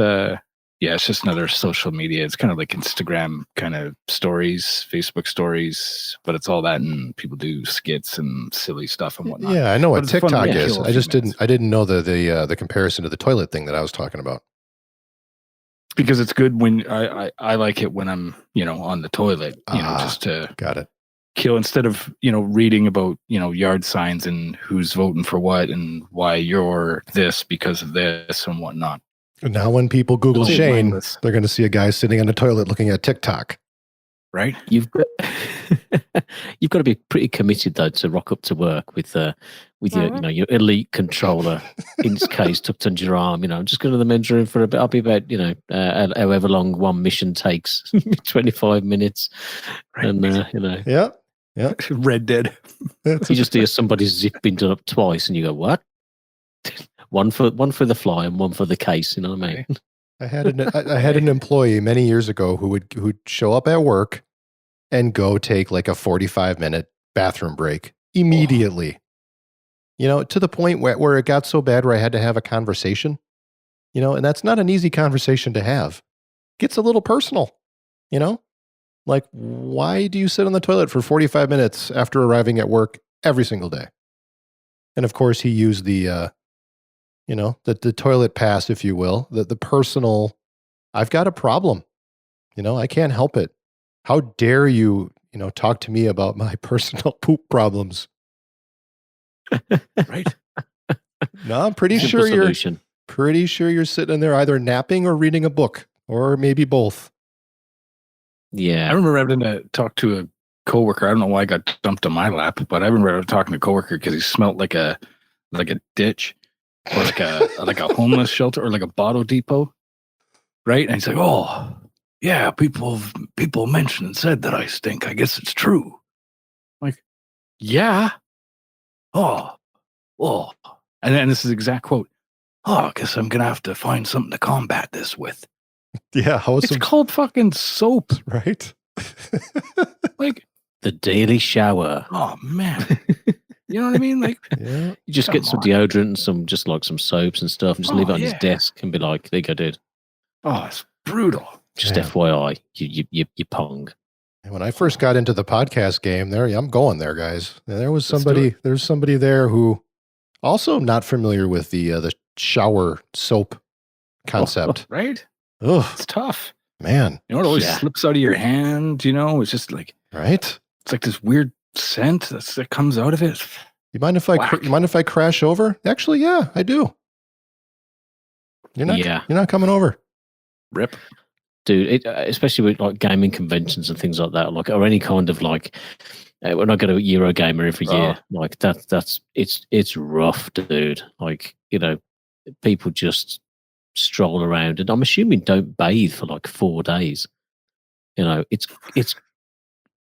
it's just another social media. It's kind of like Instagram kind of stories, Facebook stories, but it's all that, and people do skits and silly stuff and whatnot. Yeah, I know what But it's fun to TikTok is. kill a I just few minutes. I didn't know the comparison to the toilet thing that I was talking about. Because it's good when I like it when I'm, on the toilet, just to got it. kill instead of, reading about, yard signs and who's voting for what and why you're this because of this and whatnot. Now when people Google It's Shane, mindless. they're going to see a guy sitting on a toilet looking at TikTok. Right? You've got to be pretty committed though to rock up to work with your your elite controller in its case tucked under your arm. I'm just going to the men's room for a bit. I'll be about however long one mission takes, 25 minutes, Right. and Yeah. Red Dead. you just hear somebody's zip been done up twice, and you go, "What?" one for the fly and one for the case. You know what I mean? I had an employee many years ago who'd show up at work and go take like a 45-minute bathroom break immediately. To the point where it got so bad where I had to have a conversation. And that's not an easy conversation to have. Gets a little personal. Like, why do you sit on the toilet for 45 minutes after arriving at work every single day? And of course, he used the toilet pass, if you will, the personal, I've got a problem. I can't help it. How dare you, talk to me about my personal poop problems? Right? No, I'm pretty Simple sure solution. you're sitting in there either napping or reading a book, or maybe both. Yeah, I remember having to talk to a coworker. I don't know why I got dumped on my lap, but I remember talking to a coworker because he smelled like a ditch or like a homeless shelter or like a bottle depot, right? And he's like, "Oh, yeah, people mentioned and said that I stink. I guess it's true." I'm like, yeah. Oh, and then this is the exact quote. "Oh, I guess I'm gonna have to find something to combat this with." Yeah, It's called fucking soap, right? like the daily shower. oh man. You know what I mean? Like, Yeah. You just Come get some on. deodorant and some soaps and stuff, and just leave it on his yeah. desk and be like, "There you go, dude." Oh, it's brutal. Just Man. FYI, you pong. And when I first got into the podcast game, I'm going there, guys. And there was Let's do there's somebody there who also not familiar with the shower soap concept. Right? Ugh, It's tough. man, You know, it always Yeah. slips out of your hand. It's just like right? it's like this weird scent that comes out of it. You mind if Whack. you mind if I crash over? Actually, yeah, I do. You're not coming over. Rip. Dude, especially with like gaming conventions and things like that, like or any kind of like when I go to Eurogamer every year, like it's rough, dude. Like people just stroll around, and I'm assuming don't bathe for like 4 days. It's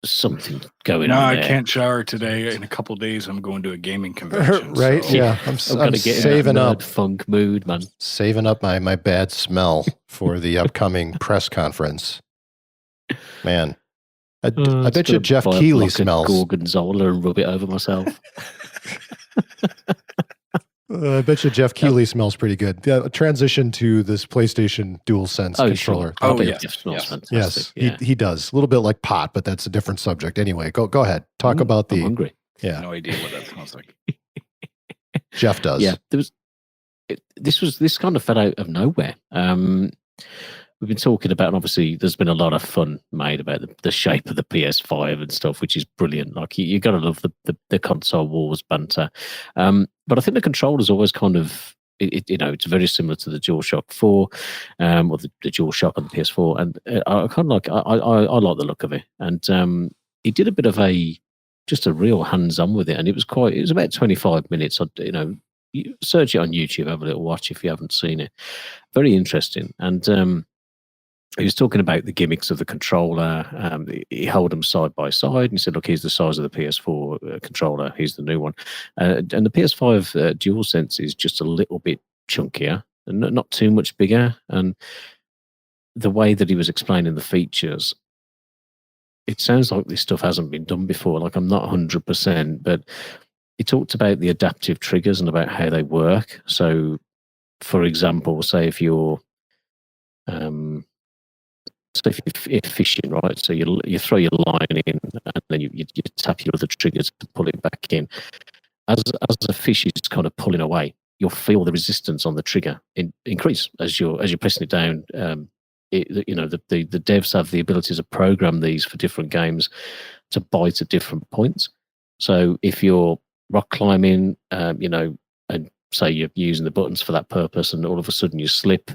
something going No, on I there. can't shower today. In a couple of days, I'm going to a gaming convention. Right? so- Yeah, I'm gonna get saving in that up, nerd funk mood, man. saving up my bad smell for the upcoming press conference. Man, I Just bet you gonna Geoff buy a Keighly block of smells. Gorgonzola and rub it over myself. I bet you Geoff Keighly smells pretty good. Yeah, transition to this PlayStation DualSense controller. Sure. I Oh, bet yes, Jeff smells yes. fantastic. Yes, Yeah. he does. A little bit like pot, but that's a different subject. Anyway, go ahead. Talk about I'm the hungry. yeah. No idea what that smells like. Jeff does. Yeah, this kind of fell out of nowhere. We've been talking about, and obviously, there's been a lot of fun made about the shape of the PS5 and stuff, which is brilliant. Like you got to love the console wars banter. But I think the controller's always kind of it's very similar to the DualShock 4, or the DualShock on the PS4, and I kind of like I like the look of it, and he did a bit of a real hands-on with it, and it was about 25 minutes. You search it on YouTube, have a little watch if you haven't seen it. Very interesting, and he was talking about the gimmicks of the controller. He held them side by side and he said, look, here's the size of the PS4 controller. Here's the new one. And the PS5 DualSense is just a little bit chunkier and not too much bigger. And the way that he was explaining the features, it sounds like this stuff hasn't been done before. Like, I'm not 100%, but he talked about the adaptive triggers and about how they work. So, for example, say if you're fishing, right? So you throw your line in, and then you tap your other triggers to pull it back in. As the fish is kind of pulling away, you'll feel the resistance on the trigger increase as you're pressing it down. The devs have the ability to program these for different games to bite at different points. So if you're rock climbing, and say you're using the buttons for that purpose, and all of a sudden you slip,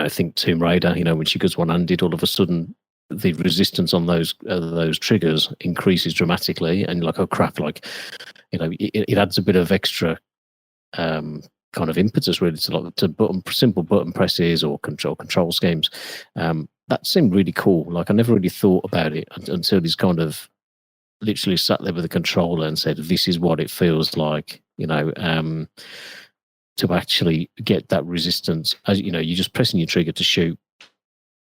think Tomb Raider, when she goes one-handed, all of a sudden the resistance on those triggers increases dramatically, and you're like, oh crap, it adds a bit of extra kind of impetus really to simple button presses or control schemes. That seemed really cool. Like, I never really thought about it until he's kind of literally sat there with a controller and said, this is what it feels like, to actually get that resistance. As you're just pressing your trigger to shoot,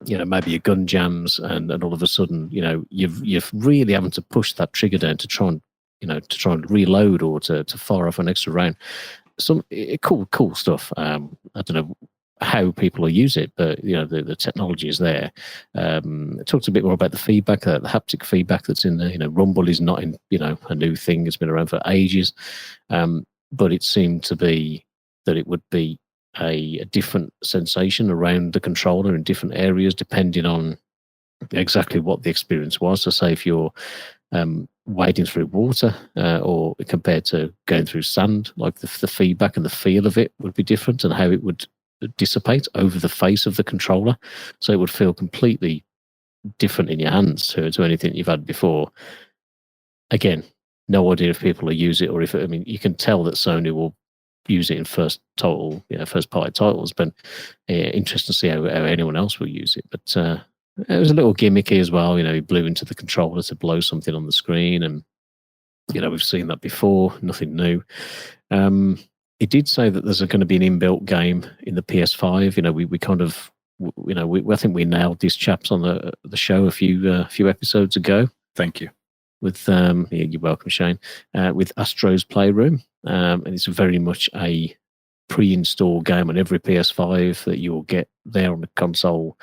maybe your gun jams, and all of a sudden, you're really having to push that trigger down to try and reload or to fire off an extra round. Some cool stuff. I don't know how people will use it, but the technology is there. It talks a bit more about the feedback, the haptic feedback that's in there. Rumble is not in a new thing; it's been around for ages, but it seemed to be that it would be a different sensation around the controller in different areas depending on exactly what the experience was. So, say if you're wading through water, or compared to going through sand, like the feedback and the feel of it would be different, and how it would dissipate over the face of the controller. So it would feel completely different in your hands to anything you've had before. Again, no idea if people will use it, or if you can tell that Sony will use it in first party titles, but interesting to see how anyone else will use it. But it was a little gimmicky as well. He blew into the controller to blow something on the screen, and we've seen that before. Nothing new. He did say that there's going to be an inbuilt game in the PS5. We kind of, I think we nailed these chaps on the show a few episodes ago. Thank you. With you're welcome, Shane. With Astro's Playroom, and it's very much a pre-installed game on every PS5 that you'll get there on the console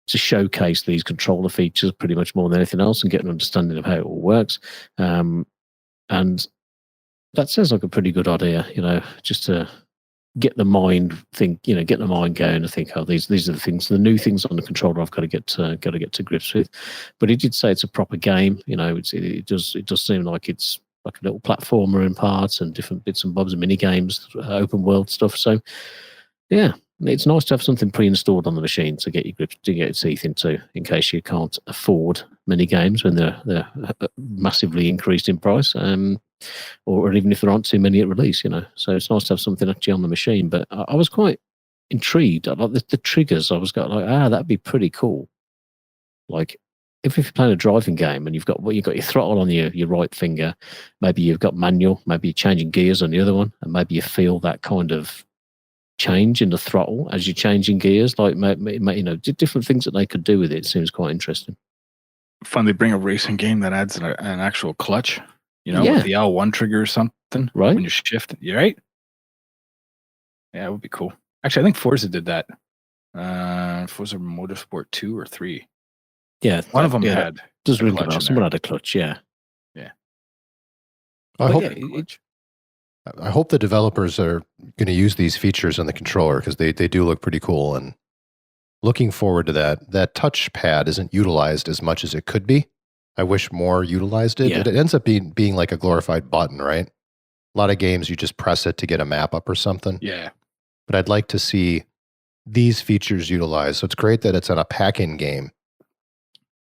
to showcase these controller features pretty much more than anything else, and get an understanding of how it all works. And that sounds like a pretty good idea, just to get the mind going and think, oh, these are the things, the new things on the controller I've got to get to grips with. But he did say it's a proper game. It does seem like it's like a little platformer in parts, and different bits and bobs and mini games, open world stuff. So yeah, it's nice to have something pre-installed on the machine to get your teeth into, in case you can't afford mini games when they're massively increased in price, or even if there aren't too many at release. So it's nice to have something actually on the machine. But I was quite intrigued. I like the triggers. I was that'd be pretty cool. Like, if you're playing a driving game and you've got your throttle on your right finger, maybe you've got manual, maybe you're changing gears on the other one, and maybe you feel that kind of change in the throttle as you're changing gears. Like, different things that they could do with it. It seems quite interesting. Fun they bring a racing game that adds an actual clutch, Yeah. with the L1 trigger or something, Right. when you shift. You right? Yeah, it would be cool. Actually, I think Forza did that. Forza Motorsport 2 or 3. Yeah, One of them had. Does a ring clutch a bell. in Someone there. had a clutch. Yeah. I hope the developers are going to use these features on the controller, because they do look pretty cool, and looking forward to that. That touchpad isn't utilized as much as it could be. I wish more utilized it. Yeah. It ends up being like a glorified button, right? A lot of games you just press it to get a map up or something. Yeah. But I'd like to see these features utilized. So it's great that it's on a pack-in game.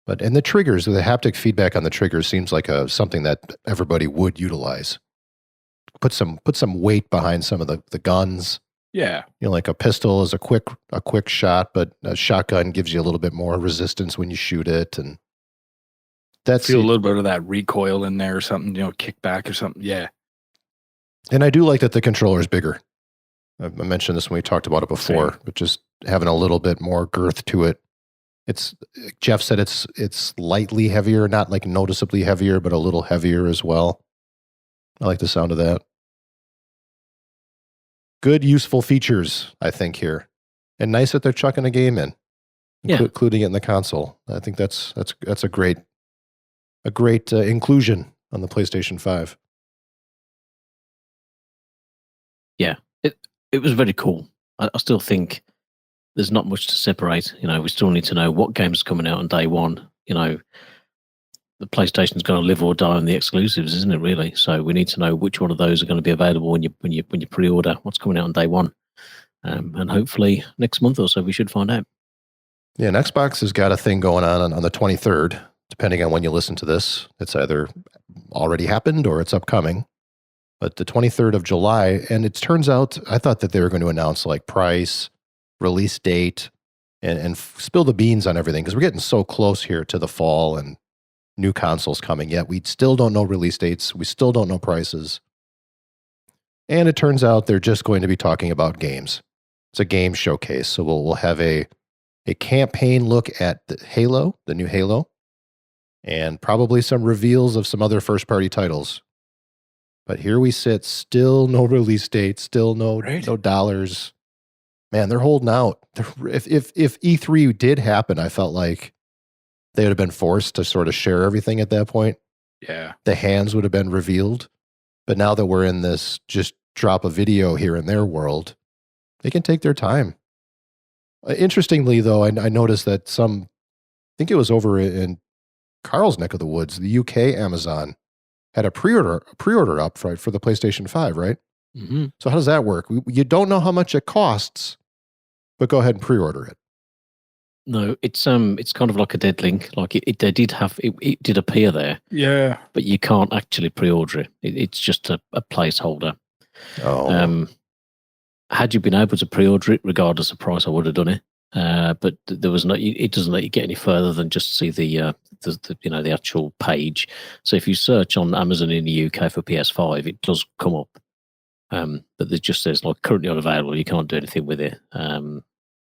And the triggers, the haptic feedback on the triggers seems like something that everybody would utilize. Put some weight behind some of the guns. Yeah. Like a pistol is a quick shot, but a shotgun gives you a little bit more resistance when you shoot it, and that's Feel a little bit of that recoil in there or something, kickback or something. Yeah. And I do like that the controller is bigger. I mentioned this when we talked about it before, Same. but just having a little bit more girth to it. It's Jeff said it's slightly heavier, not like noticeably heavier, but a little heavier as well. I like the sound of that. Good, useful features, I think, here, and nice that they're chucking a game in, including it in the console. I think that's a great inclusion on the PlayStation 5. Yeah, it was very cool. I still think there's not much to separate. We still need to know what games are coming out on day one. The PlayStation's going to live or die on the exclusives, isn't it? Really. So we need to know which one of those are going to be available when you pre-order. What's coming out on day one, and hopefully next month or so we should find out. Yeah, and Xbox has got a thing going on the 23rd. Depending on when you listen to this, it's either already happened or it's upcoming. But the 23rd of July, and it turns out, I thought that they were going to announce like price, release date, and spill the beans on everything, because we're getting so close here to the fall and new consoles coming, yet we still don't know release dates. We still don't know prices. And it turns out they're just going to be talking about games. It's a game showcase, so we'll have a campaign look at the Halo, the new Halo, and probably some reveals of some other first-party titles. But here we sit, still no release date, still no dollars. Man, they're holding out. If E3 did happen, I felt like they would have been forced to sort of share everything at that point. Yeah. The hands would have been revealed. But now that we're in this just drop a video here in their world, they can take their time. Interestingly, though, I noticed that I think it was over in Carl's neck of the woods, the UK Amazon had a pre-order up for the PlayStation 5, right? Mm-hmm. So how does that work? You don't know how much it costs, but go ahead and pre-order it. No, it's kind of like a dead link. Like it did appear there. Yeah. But you can't actually pre-order it. It's just a placeholder. Oh. Had you been able to pre-order it, regardless of price, I would have done it. But there was no. It doesn't let you get any further than just see the actual page. So if you search on Amazon in the UK for PS5, it does come up. But it just says like currently unavailable. You can't do anything with it.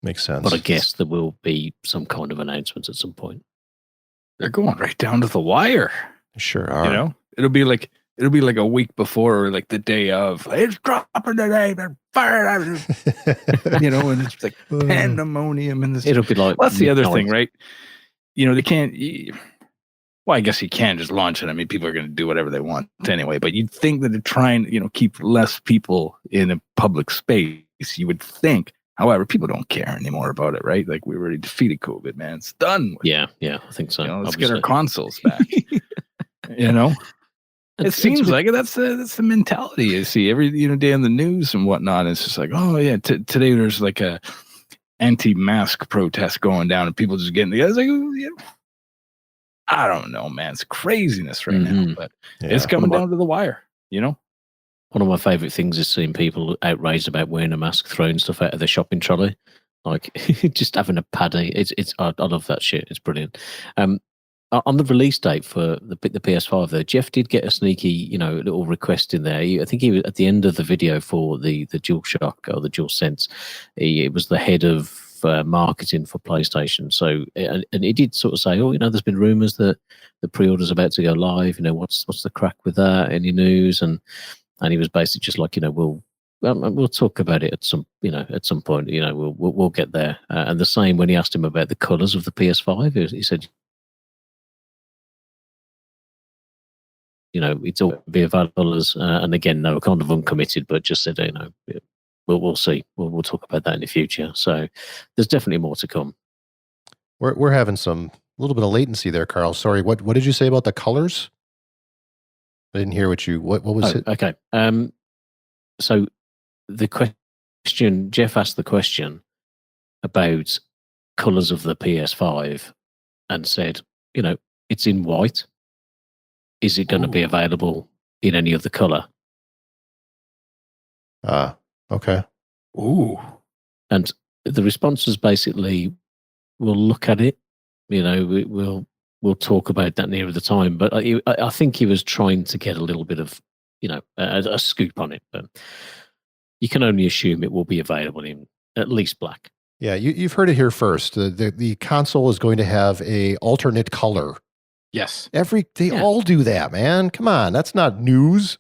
Makes sense. But I guess there will be some kind of announcements at some point. They're going right down to the wire. Sure are. It'll be like a week before or like the day of. It's dropping today, man. Fire it out. And it's like pandemonium in this. It'll be like. Well, that's the other thing, right? They can't. Well, I guess you can just launch it. I mean, people are going to do whatever they want anyway. But you'd think that they're trying, keep less people in a public space. You would think. However, people don't care anymore about it, right? Like we already defeated COVID, man. It's done. Yeah, I think so. Let's get our consoles back. It seems like it. That's the mentality you see every day on the news and whatnot. It's just like, oh yeah, today there's like a anti-mask protest going down, and people just getting together. It's like, I don't know, man. It's craziness right now, but it's coming down to the wire. One of my favorite things is seeing people outraged about wearing a mask, throwing stuff out of their shopping trolley, like just having a paddy. I love that shit. It's brilliant. On the release date for the PS5, though, Jeff did get a sneaky, little request in there. I think he was at the end of the video for the DualShock or the DualSense. It was the head of marketing for PlayStation. So, and he did sort of say, there's been rumors that the pre-order's about to go live. What's the crack with that? Any news? And he was basically just like, we'll talk about it at some point. We'll get there. And the same when he asked him about the colours of the PS5, he said, it's all be available as, and again, no, kind of uncommitted, but just said, we'll see. We'll talk about that in the future. So there's definitely more to come. We're having a little bit of latency there, Carl. Sorry, what did you say about the colors? I didn't hear what was it? Okay. So the question, Jeff asked the question about colors of the PS5 and said, it's in white. Is it going to be available in any other color? Okay. Ooh. And the response was basically, we'll look at it. We'll talk about that nearer the time. But I think he was trying to get a little bit of, a scoop on it. But you can only assume it will be available in at least black. Yeah, you've heard it here first. The console is going to have a alternate color. Yes. They all do that, man. Come on, that's not news.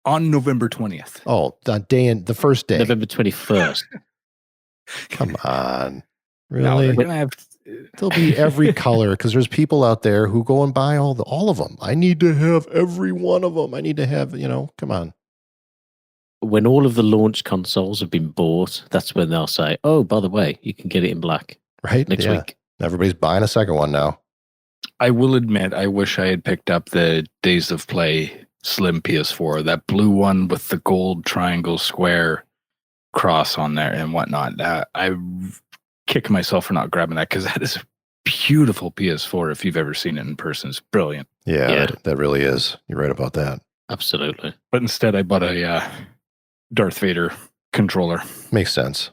On November 20th. Oh, the first day. November 21st. Come on. No, Really? they're gonna have There'll be every color because there's people out there who go and buy all of them. I need to have every one of them. I need to have, come on. When all of the launch consoles have been bought, that's when they'll say, oh, by the way, you can get it in black. Right? Next week. Everybody's buying a second one now. I will admit, I wish I had picked up the Days of Play Slim PS4, that blue one with the gold triangle square cross on there and whatnot. I kick myself for not grabbing that because that is a beautiful PS4 if you've ever seen it in person. It's brilliant. Yeah. That really is. You're right about that. Absolutely. But instead, I bought a Darth Vader controller. Makes sense.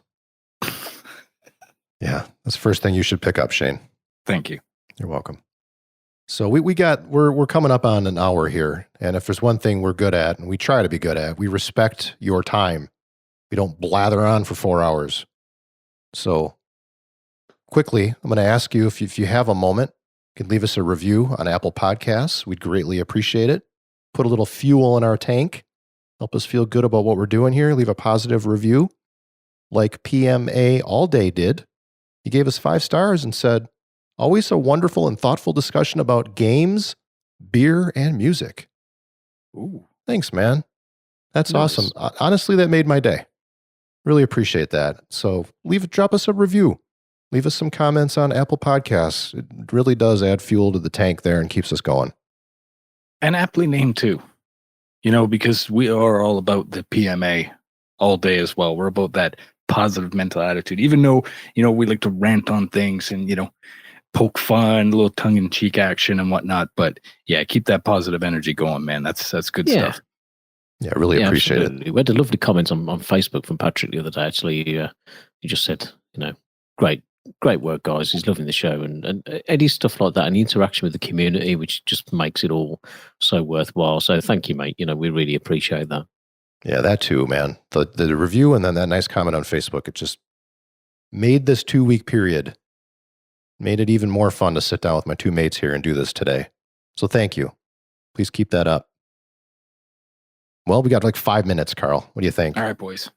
Yeah, that's the first thing you should pick up, Shane. Thank you. You're welcome. So we're coming up on an hour here, and if there's one thing we're good at, and we try to be good at, we respect your time. We don't blather on for 4 hours. So quickly, I'm going to ask you if you have a moment, you can leave us a review on Apple Podcasts. We'd greatly appreciate it. Put a little fuel in our tank. Help us feel good about what we're doing here. Leave a positive review like PMA All Day did. He gave us 5 stars and said, always a wonderful and thoughtful discussion about games, beer, and music. Ooh. Thanks, man. That's Nice. awesome. Honestly, that made my day. Really appreciate that. So drop us a review. Leave us some comments on Apple Podcasts. It really does add fuel to the tank there and keeps us going. And aptly named too. Because we are all about the PMA all day as well. We're about that positive mental attitude, even though, we like to rant on things and, poke fun, a little tongue-in-cheek action and whatnot. But yeah, keep that positive energy going, man. That's good stuff. Yeah, really appreciate absolutely. We had a lovely comment on Facebook from Patrick the other day. Actually, he just said, great work, guys. He's loving the show and Eddie's stuff like that and the interaction with the community, which just makes it all so worthwhile. So thank you, mate. We really appreciate that. Yeah, that too, man. The review and then that nice comment on Facebook, it just made this 2-week period, made it even more fun to sit down with my 2 mates here and do this today. So thank you. Please keep that up. Well, we got like 5 minutes, Carl. What do you think? All right, boys.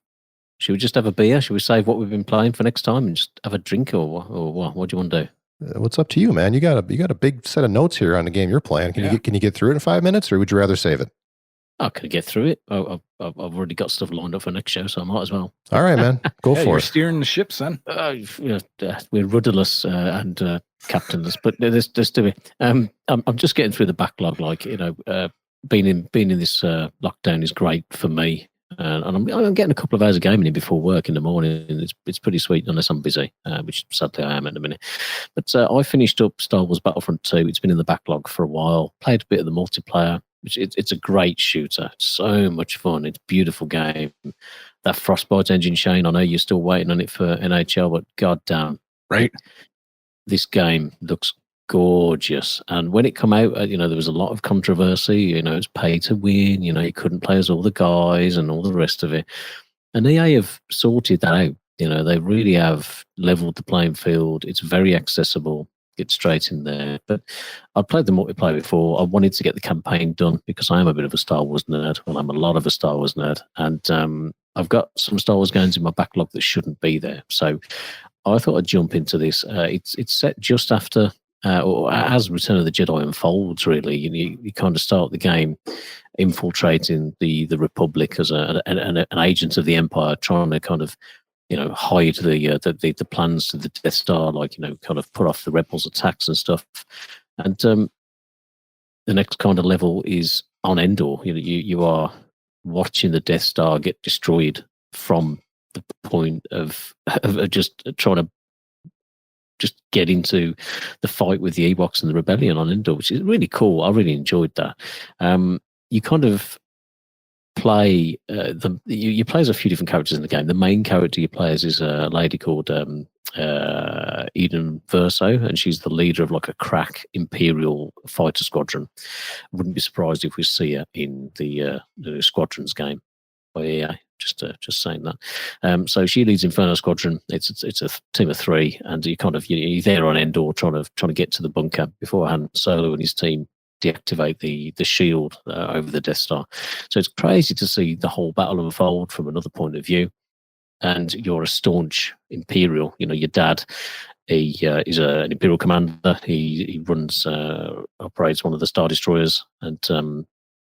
Should we just have a beer? Should we save what we've been playing for next time and just have a drink or what? What do you want to do? What's up to you, man? You got a big set of notes here on the game you're playing. Can you get through it in 5 minutes, or would you rather save it? I could get through it. I've already got stuff lined up for next show, so I might as well. All right, man. Go for you're it. steering the ship, son. We're rudderless and captainless, but let's do it. I'm just getting through the backlog. Being in this lockdown is great for me. And I'm getting a couple of hours of gaming in before work in the morning. And it's pretty sweet unless I'm busy, which sadly I am at the minute. But I finished up Star Wars Battlefront 2. It's been in the backlog for a while. Played a bit of the multiplayer, which it's a great shooter. It's so much fun. It's a beautiful game. That Frostbite engine, Shane, I know you're still waiting on it for NHL, but goddamn. Right. This game looks gorgeous. And when it come out, there was a lot of controversy. It's pay to win. You couldn't play as all the guys and all the rest of it. And EA have sorted that out. They really have leveled the playing field. It's very accessible. Get straight in there. But I'd played the multiplayer before. I wanted to get the campaign done because I am a bit of a Star Wars nerd. Well, I'm a lot of a Star Wars nerd. And I've got some Star Wars games in my backlog that shouldn't be there. So I thought I'd jump into this. It's set just after or as Return of the Jedi unfolds, really. You kind of start the game infiltrating the Republic as an agent of the Empire, trying to kind of hide the plans to the Death Star, kind of put off the Rebels' attacks and stuff. And the next kind of level is on Endor. You are watching the Death Star get destroyed from the point of just trying to just get into the fight with the Ewoks and the Rebellion on Endor, which is really cool. I really enjoyed that. You kind of play you play as a few different characters in the game. The main character you play as is a lady called Eden Verso, and she's the leader of like a crack Imperial fighter squadron. Wouldn't be surprised if we see her in the Squadrons game by EA. Just saying that. So she leads Inferno Squadron. It's a team of 3, and you're there on Endor trying to get to the bunker beforehand. Solo and his team deactivate the shield over the Death Star. So it's crazy to see the whole battle unfold from another point of view. And you're a staunch Imperial. Your dad, he is an Imperial commander. He operates one of the Star Destroyers, and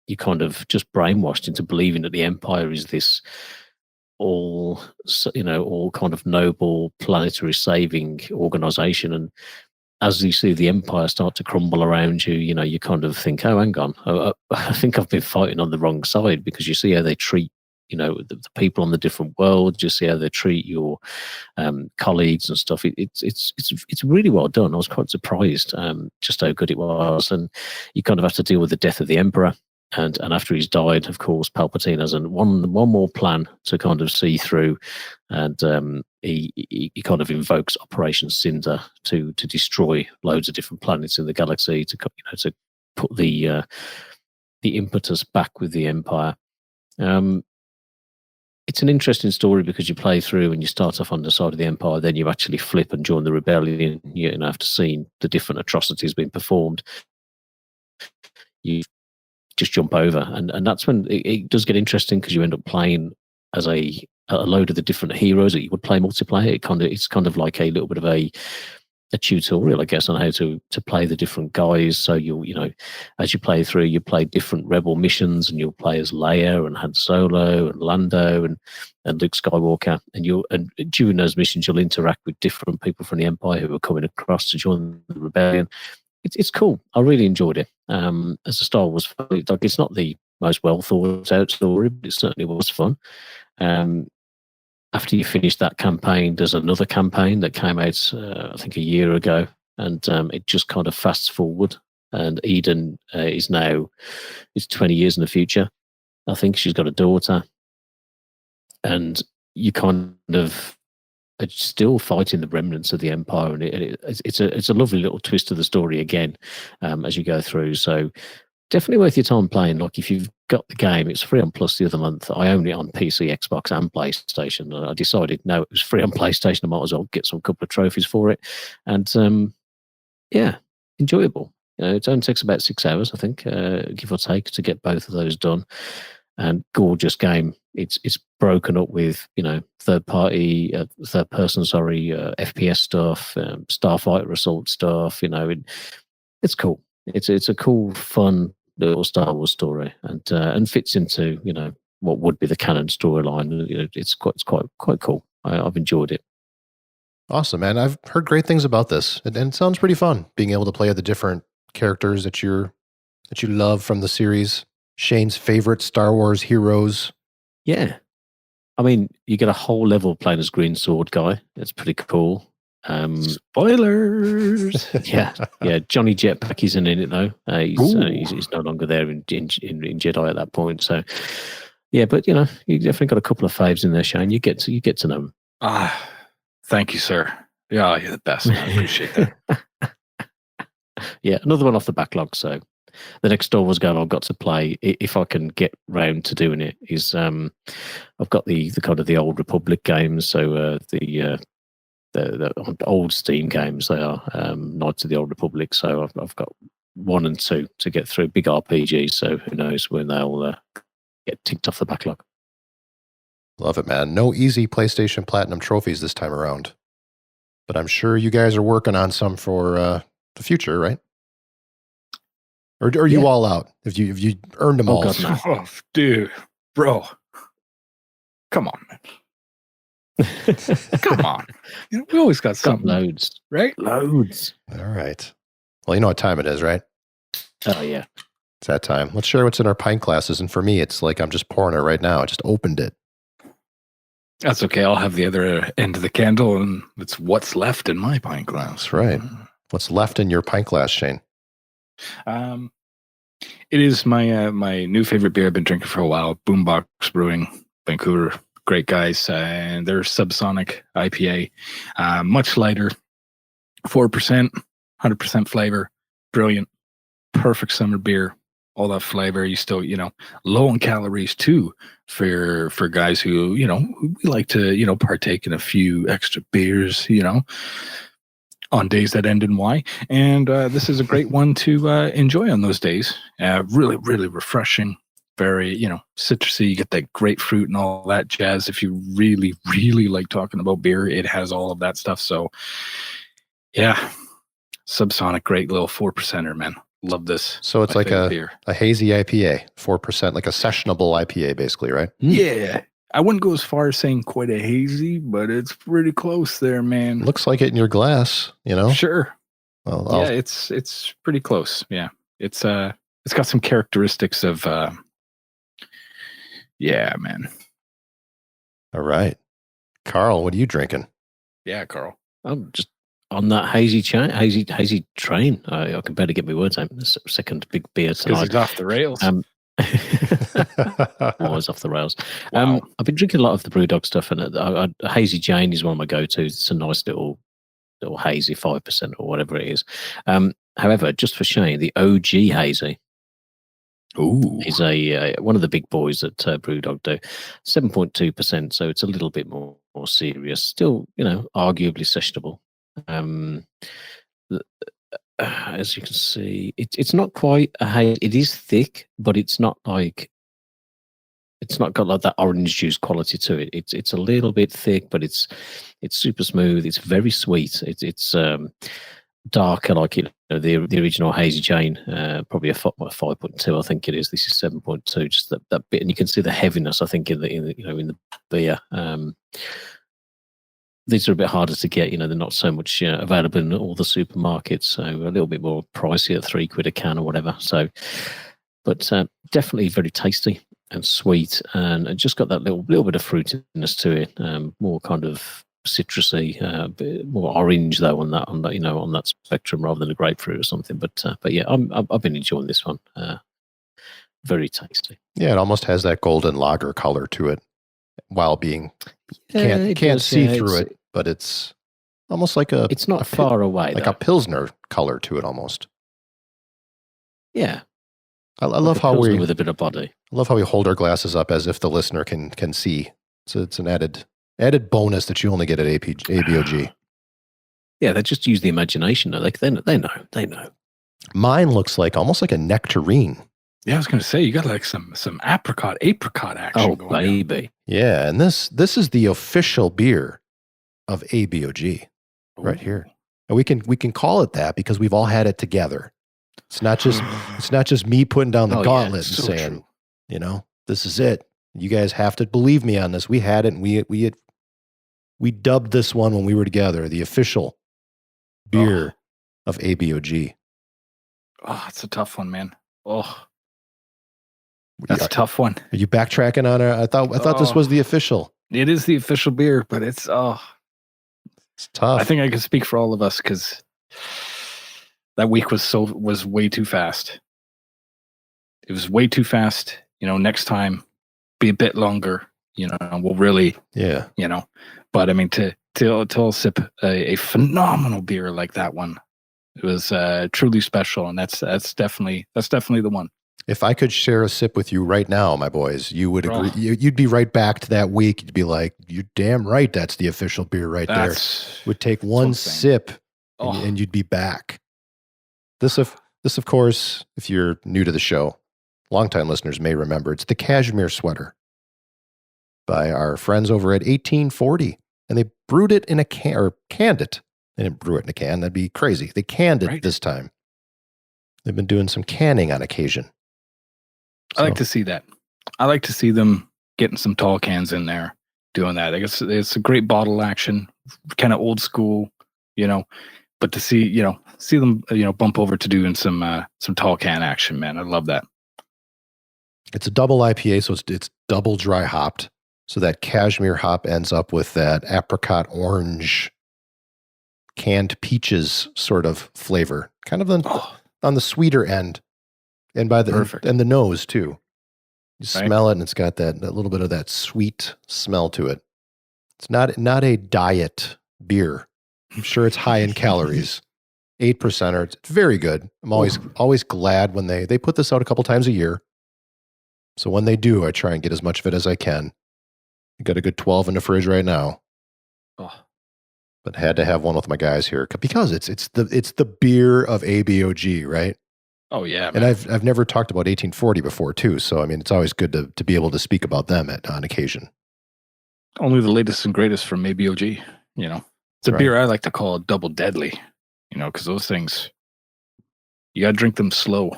you kind of just brainwashed into believing that the Empire is this all kind of noble planetary saving organization. And as you see the Empire start to crumble around you, you kind of think, oh, hang on, I think I've been fighting on the wrong side, because you see how they treat the people on the different worlds. You see how they treat your colleagues and stuff. It's really well done. I was quite surprised just how good it was. And you kind of have to deal with the death of the Emperor. And after he's died, of course, Palpatine has one more plan to kind of see through, and he kind of invokes Operation Cinder to destroy loads of different planets in the galaxy to put the impetus back with the Empire. It's an interesting story because you play through and you start off on the side of the Empire, then you actually flip and join the rebellion. After seeing the different atrocities being performed, you just jump over, and that's when it does get interesting, because you end up playing as a load of the different heroes that you would play multiplayer. It's kind of like a little bit of a tutorial, I guess, on how to play the different guys. So as you play through, you play different rebel missions, and you'll play as Leia and Han Solo and Lando and Luke Skywalker, and during those missions you'll interact with different people from the Empire who are coming across to join the rebellion. It's cool. I really enjoyed it. As a Star Wars fan, it's not the most well thought out story, but it certainly was fun. After you finish that campaign, there's another campaign that came out, I think, a year ago, and it just kind of fast forward. And Eden is 20 years in the future. I think she's got a daughter, and you kind of are still fighting the remnants of the Empire, and it's a lovely little twist to the story again as you go through. So definitely worth your time playing. Like, if you've got the game, it's free on Plus the other month. I own it on PC, Xbox, and PlayStation. I decided, no, it was free on PlayStation, I might as well get some couple of trophies for it. And enjoyable. It only takes about 6 hours, I think, give or take, to get both of those done. And gorgeous game. It's broken up with third person FPS stuff, Starfighter Assault stuff. It's cool. It's a cool, fun little Star Wars story, and fits into what would be the canon storyline. It's quite cool. I've enjoyed it. Awesome, man. I've heard great things about this, and it sounds pretty fun being able to play the different characters that you love from the series. Shane's favorite Star Wars heroes. Yeah. I mean, you get a whole level playing as Green Sword guy. That's pretty cool. Spoilers. Yeah. Johnny Jetpack isn't in it though. He's no longer there in Jedi at that point. So, yeah, but you definitely got a couple of faves in there, Shane. You get to know them. Thank you, sir. Yeah, you're the best. I appreciate that. Yeah, another one off the backlog. So the next Star Wars game I've got to play, if I can get round to doing it, is I've got the kind of the old Republic games. So the old Steam games, they are Knights of the Old Republic. So I've got 1 and 2 to get through, big RPGs. So who knows when they'll get ticked off the backlog. Love it, man. No easy PlayStation Platinum trophies this time around, but I'm sure you guys are working on some for the future, right? Or are you all out? If you earned them all? God, no. Oh, dude, bro, come on, man. Come on. We always got some loads, right? Loads. All right. Well, you know what time it is, right? Oh yeah, it's that time. Let's share what's in our pint glasses. And for me, it's like I'm just pouring it right now. I just opened it. That's okay. I'll have the other end of the candle, and it's what's left in my pint glass. That's right. What's left in your pint glass, Shane? It is my new favorite beer I've been drinking for a while. Boombox Brewing, Vancouver, great guys, and they're Subsonic IPA, much lighter, 4%, 100% flavor, brilliant, perfect summer beer. all that flavor. You still, low in calories too for guys who, who like to, partake in a few extra beers, on days that end in Y. And this is a great one to enjoy on those days. Really, really refreshing. Very, citrusy. You get that grapefruit and all that jazz. If you really, really like talking about beer, it has all of that stuff. So, yeah, Subsonic, great little 4%er, man. Love this. So it's like a hazy IPA, 4%, like a sessionable IPA, basically, right? Yeah. I wouldn't go as far as saying quite a hazy, but it's pretty close there, man. Looks like it in your glass, Sure. Well, yeah, it's pretty close. Yeah, it's got some characteristics of. Yeah, man. All right, Carl, what are you drinking? Yeah, Carl. I'm just on that hazy train. I can better get my words out. Second big beer tonight. It's off the rails. Always off the rails. Wow. I've been drinking a lot of the BrewDog stuff, and Hazy Jane is one of my go-tos. It's a nice little hazy 5% or whatever it is. However, just for Shane, the OG Hazy. Ooh, is one of the big boys that BrewDog do, 7.2%. So it's a little bit more serious. Still, arguably sessionable. As you can see, it's not quite a haze. It is thick, but it's not got like that orange juice quality to it. It's a little bit thick, but it's super smooth. It's very sweet. It's darker, like the original Hazy Jane, probably a 5.2, I think it is. This is 7.2. Just that bit, and you can see the heaviness, I think, in the beer. These are a bit harder to get. They're not so much available in all the supermarkets, so a little bit more pricey at £3 a can or whatever. So, but definitely very tasty and sweet, and it just got that little bit of fruitiness to it. More kind of citrusy, more orange though on that spectrum rather than a grapefruit or something. But yeah, I've been enjoying this one. Very tasty. Yeah, it almost has that golden lager color to it, while being can't see through it, but it's almost like it's not far away, like a Pilsner color to it almost. Yeah, I love how we with a bit of body. I love how we hold our glasses up as if the listener can see. So it's an added bonus that you only get at ABOG. Yeah, they just use the imagination. They know. Mine looks almost like a nectarine. Yeah, I was going to say, you got like some apricot action going on. Baby. Yeah, and this is the official beer of ABOG right here. And we can call it that because we've all had it together. It's not just me putting down the gauntlet and saying, this is it. You guys have to believe me on this. We had it, and we dubbed this one when we were together the official beer of ABOG. Oh, it's a tough one, man. Oh. That's a tough one. Are you backtracking on it? I thought this was the official. It is the official beer, but it's tough. I think I can speak for all of us because that week was way too fast. It was way too fast. Next time, be a bit longer. We'll really, But I mean, to sip a phenomenal beer like that one, it was truly special, and that's definitely the one. If I could share a sip with you right now, my boys, you would agree. You'd be right back to that week. You'd be like, "You're damn right. That's the official beer right there." Would take one sip, and you'd be back. This, of course, if you're new to the show, longtime listeners may remember. It's the Cashmere sweater by our friends over at 1840, and they brewed it in a can or canned it. They didn't brew it in a can. That'd be crazy. They canned it this time. They've been doing some canning on occasion. I like to see that. I like to see them getting some tall cans in there, doing that. I guess it's a great bottle action, kind of old school, But to see them, bump over to doing some tall can action, man, I love that. It's a double IPA, so it's double dry hopped. So that Cashmere hop ends up with that apricot orange, canned peaches sort of flavor, kind of on the sweeter end. And by the nose too, you smell it, and it's got that little bit of that sweet smell to it. It's not a diet beer. I'm sure it's high in calories, 8%er. It's very good. I'm always glad when they put this out a couple times a year. So when they do, I try and get as much of it as I can. I got a good 12 in the fridge right now. Oh. But had to have one with my guys here because it's the beer of ABOG, right? Oh yeah, man. And I've never talked about 1840 before too, so I mean it's always good to be able to speak about them on occasion. Only the latest and greatest from ABOG, you know. It's a beer I like to call double deadly, you know, because those things you gotta drink them slow.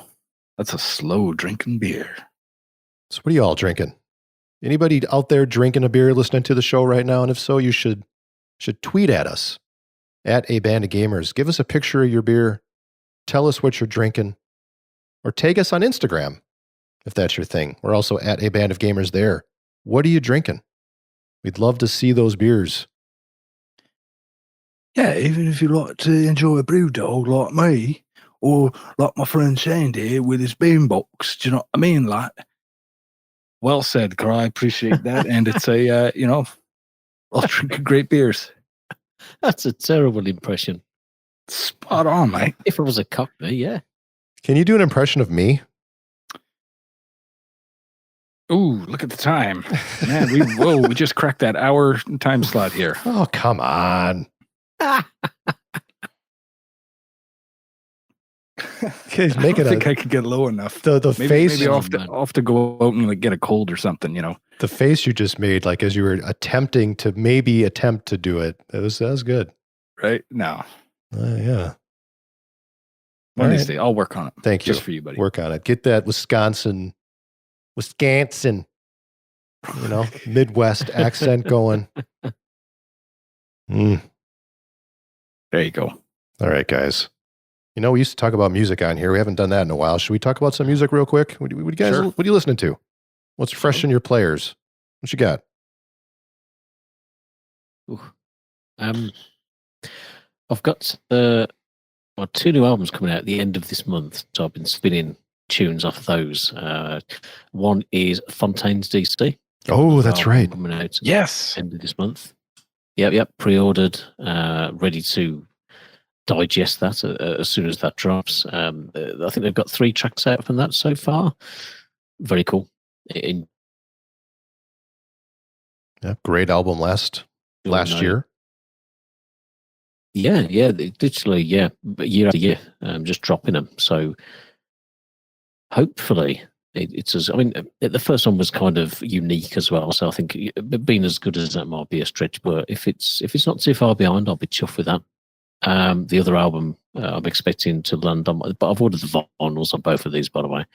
That's a slow drinking beer. So what are you all drinking? Anybody out there drinking a beer listening to the show right now? And if so, you should tweet at us at A Band of Gamers. Give us a picture of your beer. Tell us what you're drinking. Or tag us on Instagram, if that's your thing. We're also at A Band of Gamers there. What are you drinking? We'd love to see those beers. Yeah, even if you like to enjoy a BrewDog like me, or like my friend Sandy with his Boombox, do you know what I mean? Like, well said, Carl. I appreciate that. And it's a, you know, I'll drink great beers. That's a terrible impression. Spot on, mate. If it was a cockney, yeah. Can you do an impression of me? Ooh, look at the time. Man, we just cracked that hour time slot here. Oh, come on. Okay, I don't think I could get low enough. The face. Maybe I'll have to go out and like get a cold or something, you know. The face you just made, like as you were attempting to do it, that was good. Right? No. Yeah. One of these days, I'll work on it. Thank you. Just for you, buddy. Work on it. Get that Wisconsin, you know, Midwest accent going. There you go. All right, guys. You know, we used to talk about music on here. We haven't done that in a while. Should we talk about some music real quick? What you guys? Sure. What are you listening to? What's fresh in your players? What you got? I've got two new albums coming out at the end of this month, so I've been spinning tunes off of those. One is Fontaines DC. Oh, that's right. Coming out yes, end of this month. Yep. Pre-ordered, ready to digest that as soon as that drops. I think they've got 3 tracks out from that so far. Very cool. Great album last year. Yeah, literally, year after year, just dropping them. So hopefully it's as, I mean, the first one was kind of unique as well. So I think being as good as that might be a stretch, but if it's not too far behind, I'll be chuffed with that. The other album I'm expecting to land on, but I've ordered the vinyls on both of these, by the way.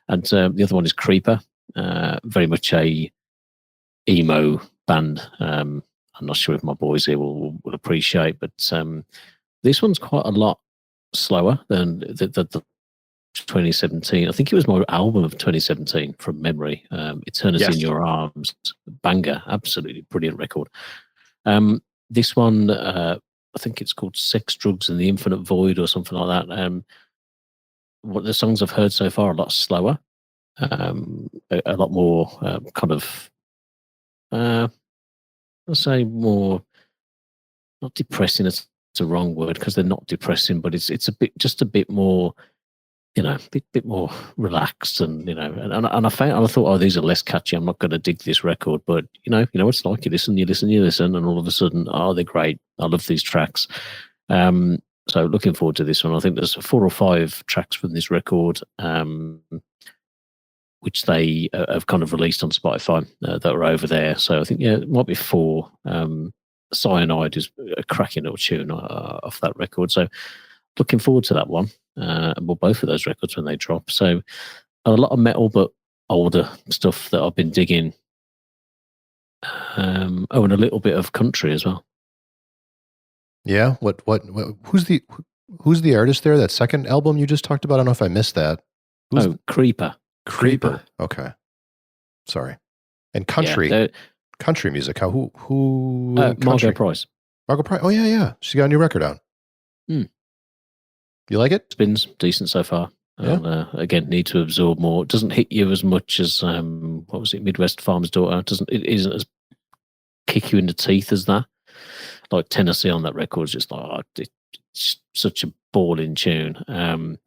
And the other one is Creeper, very much a emo band. I'm not sure if my boys here will appreciate, but this one's quite a lot slower than the 2017. I think it was my album of 2017 from memory. Eternity in Your Arms, banger, absolutely brilliant record. This one, I think it's called Sex, Drugs and the Infinite Void or something like that. What the songs I've heard so far are a lot slower, a lot more kind of, I'll say more, not depressing. It's a wrong word because they're not depressing, but it's just a bit more, you know, bit more relaxed, and you know, and I thought, oh, these are less catchy. I'm not going to dig this record, but you know, it's like you listen, and all of a sudden, oh, they're great. I love these tracks. So looking forward to this one. I think there's 4 or 5 tracks from this record, which they have kind of released on Spotify that are over there. So I think, it might be 4. Cyanide is a cracking little tune off that record. So looking forward to that one. Well, both of those records when they drop. So a lot of metal, but older stuff that I've been digging. And a little bit of country as well. Yeah. What who's the artist there? That second album you just talked about? I don't know if I missed that. Creeper. Creeper. Okay. Sorry. And country. Country music. Who? Margo Price. Margo Price. Oh yeah. She got a new record out. You like it? Spins decent so far. Yeah. Again, need to absorb more. It doesn't hit you as much as what was it? Midwest Farmer's Daughter. It isn't as kick you in the teeth as that. Like Tennessee on that record is just like such a balling tune.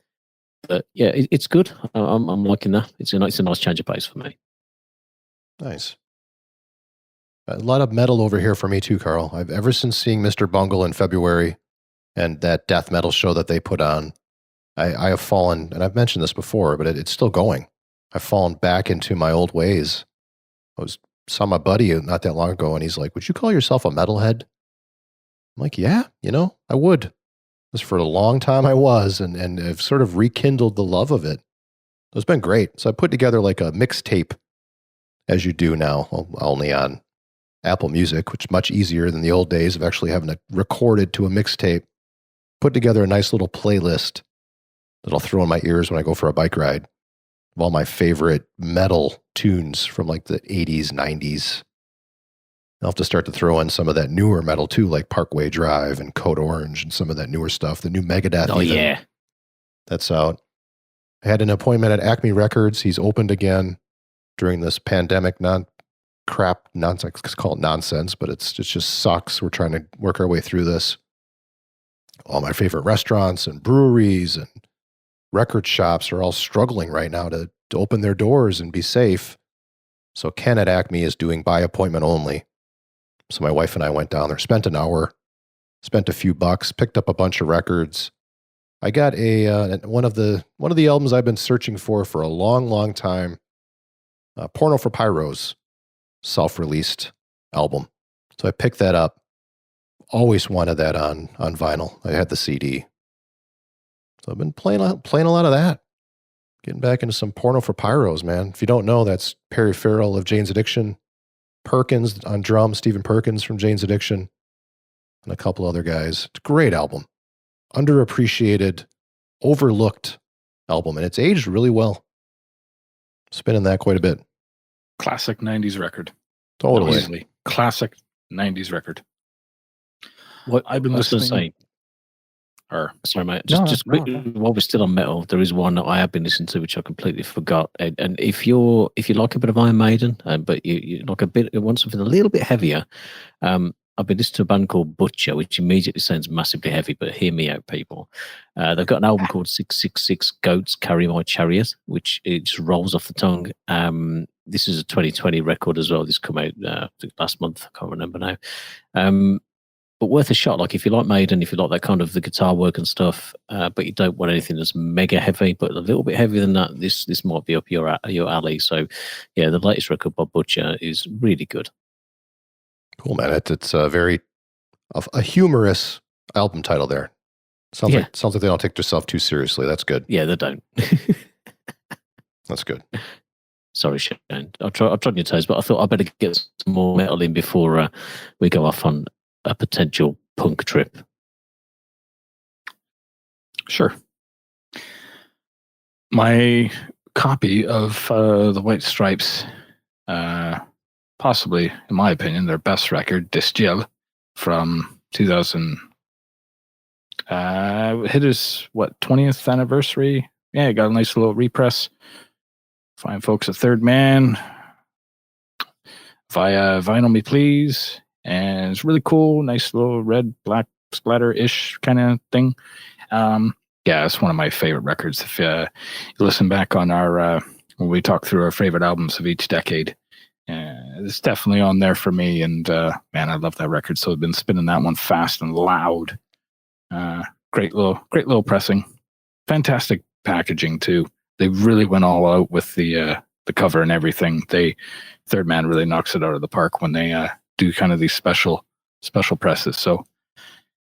But yeah, it's good. I'm liking that. It's a nice change of pace for me. Nice. A lot of metal over here for me too, Carl. I've ever since seeing Mr. Bungle in February and that death metal show that they put on, I have fallen, and I've mentioned this before, but it's still going. I've fallen back into my old ways. Saw my buddy not that long ago, and he's like, "Would you call yourself a metalhead?" I'm like, "Yeah, I would." Because for a long time I was, and I've sort of rekindled the love of it. It's been great. So I put together like a mixtape, as you do now, only on Apple Music, which is much easier than the old days of actually having to record it to a mixtape. Put together a nice little playlist that I'll throw in my ears when I go for a bike ride of all my favorite metal tunes from like the 80s, 90s. I'll have to start to throw in some of that newer metal too, like Parkway Drive and Code Orange and some of that newer stuff. The new Megadeth. Oh, yeah. That's out. I had an appointment at Acme Records. He's opened again during this pandemic nonsense. It's called nonsense, but it just sucks. We're trying to work our way through this. All my favorite restaurants and breweries and record shops are all struggling right now to open their doors and be safe. So Ken at Acme is doing by appointment only. So my wife and I went down there, spent an hour, spent a few bucks, picked up a bunch of records. I got one of the albums I've been searching for a long, long time. Porno for Pyros, self-released album. So I picked that up. Always wanted that on vinyl. I had the CD. So I've been playing a lot of that. Getting back into some Porno for Pyros, man. If you don't know, that's Perry Farrell of Jane's Addiction, Perkins on drums, Stephen Perkins from Jane's Addiction, and a couple other guys. It's a great album. Underappreciated, overlooked album, and it's aged really well. Spinning that quite a bit. Classic 90s record. Totally. Easily. Classic 90s record. What I've been I was going to listening. say, sorry, mate. Just quickly, while we're still on metal, there is one that I have been listening to which I completely forgot. And if you like a bit of Iron Maiden, but you like you want something a little bit heavier, I've been listening to a band called Butcher, which immediately sounds massively heavy, but hear me out, people. They've got an album called 666 Goats Carry My Chariot, which it just rolls off the tongue. This is a 2020 record as well. This came out last month. I can't remember now. But worth a shot. Like if you like Maiden, if you like that kind of the guitar work and stuff, but you don't want anything that's mega heavy, but a little bit heavier than that, this might be up your alley. So yeah, the latest record by Butcher is really good. Cool, man. It's a humorous album title there. Sounds like they don't take themselves too seriously. That's good. Yeah, they don't. That's good. Sorry, Shane. I'll try on your toes, but I thought I better get some more metal in before we go off on a potential punk trip. Sure. My copy of the White Stripes, possibly, in my opinion, their best record, Stijil, from 2000. Hit his 20th anniversary. Yeah, got a nice little repress. Fine folks at Thirdman via Vinyl Me Please. And it's really cool, nice little red, black splatter-ish kind of thing. Yeah, it's one of my favorite records. If you listen back on our, when we talk through our favorite albums of each decade, it's definitely on there for me. And man, I love that record. So I've been spinning that one fast and loud. Great little pressing. Fantastic packaging too. They really went all out with the cover and everything. Thirdman really knocks it out of the park when they do kind of these special presses. So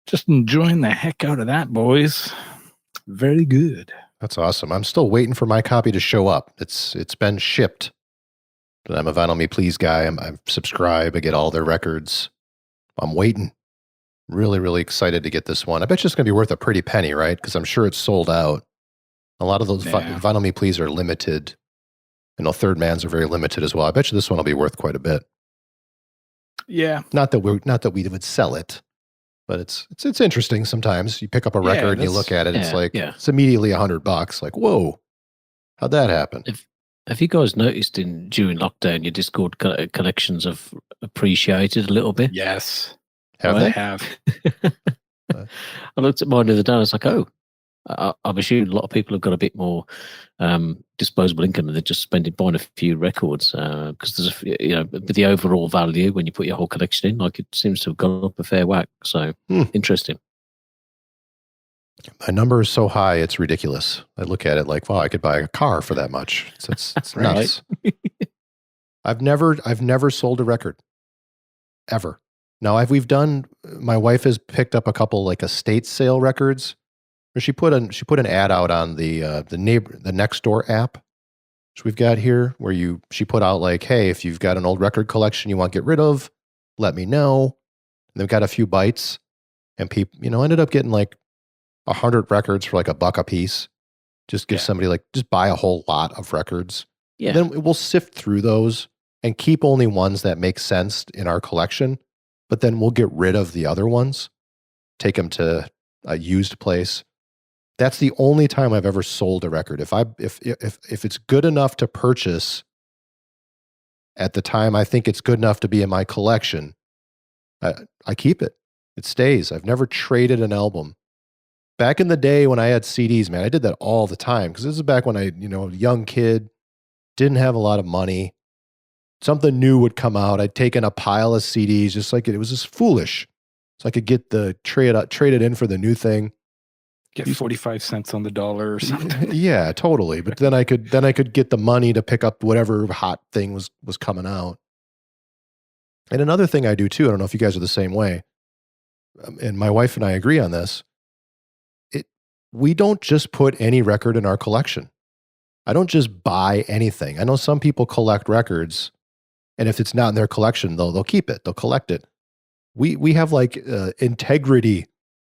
just enjoying the heck out of that, boys. Very good. That's awesome. I'm still waiting for my copy to show up. It's been shipped. But I'm a Vinyl Me Please guy. I'm subscribed. I get all their records. I'm waiting. Really, really excited to get this one. I bet you it's going to be worth a pretty penny, right? Because I'm sure it's sold out. A lot of those Vinyl Me Please are limited. I know Thirdman's are very limited as well. I bet you this one will be worth quite a bit. Yeah. Not that we would sell it, but it's interesting sometimes. You pick up a record and you look at it, it's immediately $100. Like, whoa, how'd that happen? Have you guys noticed during lockdown your Discord collections have appreciated a little bit? Yes. Have they? Have. I looked at mine the other day and I was like, oh, I'm assuming a lot of people have got a bit more disposable income and they're just spending buying a few records because there's but the overall value when you put your whole collection in, like it seems to have gone up a fair whack. So interesting. My number is so high, it's ridiculous. I look at it like, wow, I could buy a car for that much. It's nuts. I've never sold a record, ever. Now, we've done. My wife has picked up a couple like estate sale records. Where she put an ad out on the next door app, which we've got here, where she put out like, hey, if you've got an old record collection you want to get rid of, let me know. And they've got a few bites, and people, ended up getting like 100 records for like $1 a piece. Just give somebody just buy a whole lot of records. Yeah. Then we'll sift through those and keep only ones that make sense in our collection. But then we'll get rid of the other ones, take them to a used place. That's the only time I've ever sold a record. If it's good enough to purchase at the time I think it's good enough to be in my collection, I keep it. It stays. I've never traded an album. Back in the day when I had CDs, man, I did that all the time because this is back when I, a young kid, didn't have a lot of money. Something new would come out. I'd taken a pile of CDs, just like it was just foolish. So I could get trade it in for the new thing. Get 45 cents on the dollar or something. Yeah, totally. But then I could get the money to pick up whatever hot thing was coming out. And another thing I do too, I don't know if you guys are the same way, and my wife and I agree on this. We don't just put any record in our collection. I don't just buy anything. I know some people collect records, and if it's not in their collection, they'll keep it. They'll collect it. We have like integrity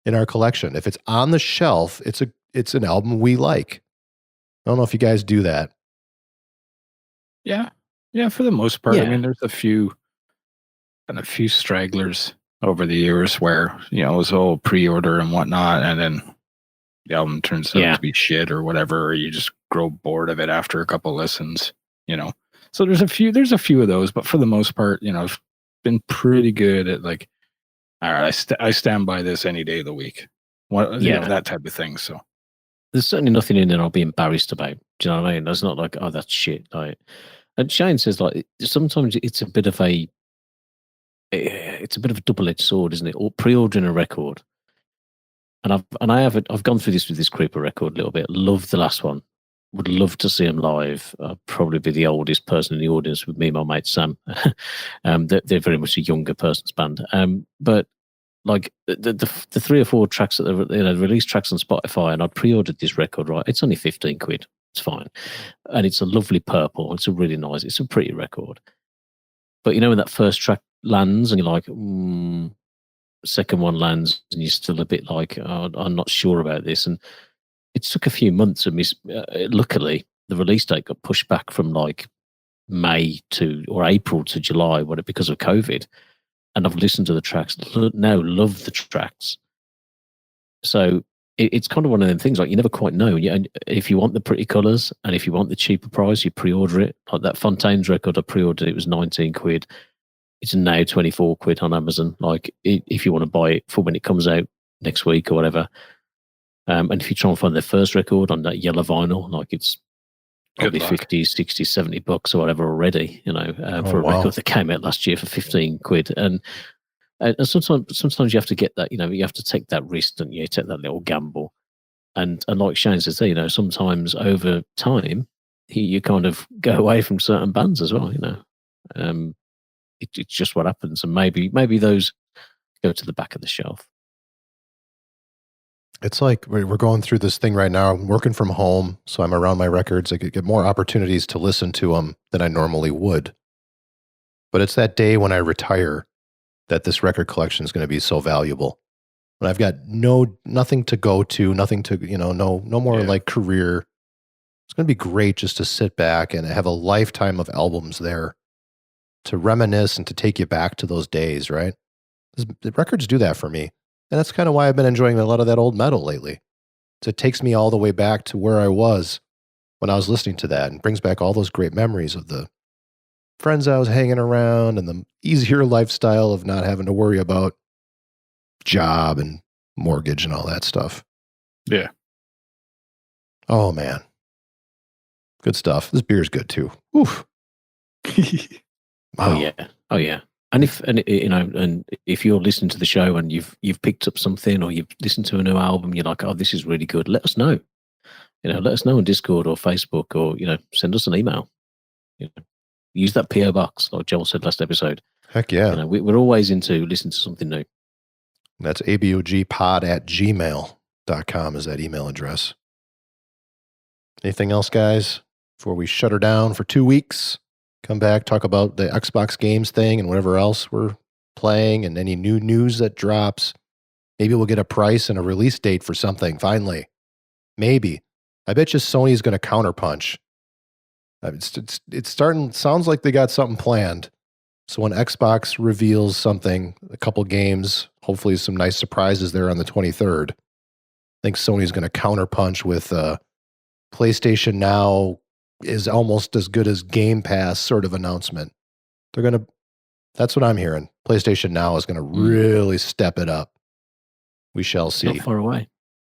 in our collection. If it's on the shelf, it's an album we like. I don't know if you guys do that. Yeah, for the most part. Yeah. I mean, there's a few stragglers over the years where it was all pre-order and whatnot, and then the album turns out to be shit or whatever, or you just grow bored of it after a couple listens. So there's a few of those, but for the most part, I've been pretty good at like, all right, I stand by this any day of the week. That type of thing. So there's certainly nothing in there I'll be embarrassed about. Do you know what I mean? That's not like, oh, that's shit. Like, and Shane says like sometimes it's a bit of a double-edged sword, isn't it? Or pre-ordering a record. And I've gone through this with this Creeper record a little bit. Love the last one. Would love to see them live. I'll probably be the oldest person in the audience with me and my mate Sam. They're very much a younger person's band. But like the 3 or 4 tracks that they released tracks on Spotify, and I'd pre-ordered this record. Right, it's only 15 quid. It's fine, and it's a lovely purple. It's it's a pretty record. But when that first track lands, and you're like, second one lands and you're still a bit like, oh, I'm not sure about this. And it took a few months of me. Luckily, the release date got pushed back from like May or April to July because of COVID. And I've listened to the tracks now, love the tracks. So it's kind of one of them things like you never quite know. And if you want the pretty colours and if you want the cheaper price, you pre-order it. Like that Fontaines record I pre-ordered, it was 19 quid. It's now 24 quid on Amazon. Like if you want to buy it for when it comes out next week or whatever. And if you try and find their first record on that yellow vinyl, like it's probably 50, 60, 70 bucks or whatever already, for a record that came out last year for 15 quid. And sometimes you have to get that, you have to take that risk, and you take that little gamble. And like Shane says, sometimes over time, you kind of go away from certain bands as well, It's just what happens, and maybe those go to the back of the shelf. It's like we're going through this thing right now. I'm working from home, so I'm around my records. I could get more opportunities to listen to them than I normally would. But it's that day when I retire that this record collection is going to be so valuable. When I've got nothing to go to, nothing to, no more like career. It's going to be great just to sit back and have a lifetime of albums there to reminisce and to take you back to those days, right? The records do that for me. And that's kind of why I've been enjoying a lot of that old metal lately. So it takes me all the way back to where I was when I was listening to that and brings back all those great memories of the friends I was hanging around and the easier lifestyle of not having to worry about job and mortgage and all that stuff. Yeah. Oh man, good stuff. This beer's good too. Oof. Oh yeah. And if you're listening to the show and you've picked up something or you've listened to a new album, you're like, oh, this is really good. Let us know. Let us know on Discord or Facebook, or send us an email. Use that PO box, like Joel said last episode. Heck yeah. We're always into listening to something new. That's abogpod@gmail.com is that email address. Anything else, guys, before we shut her down for 2 weeks? Come back, talk about the Xbox games thing and whatever else we're playing and any new news that drops. Maybe we'll get a price and a release date for something, finally. Maybe. I bet you Sony's going to counterpunch. It's starting, sounds like they got something planned. So when Xbox reveals something, a couple games, hopefully some nice surprises there on the 23rd, I think Sony's going to counterpunch with PlayStation Now is almost as good as Gamepass sort of announcement. That's what I'm hearing. PlayStation Now is going to really step it up. We shall see. Not far away.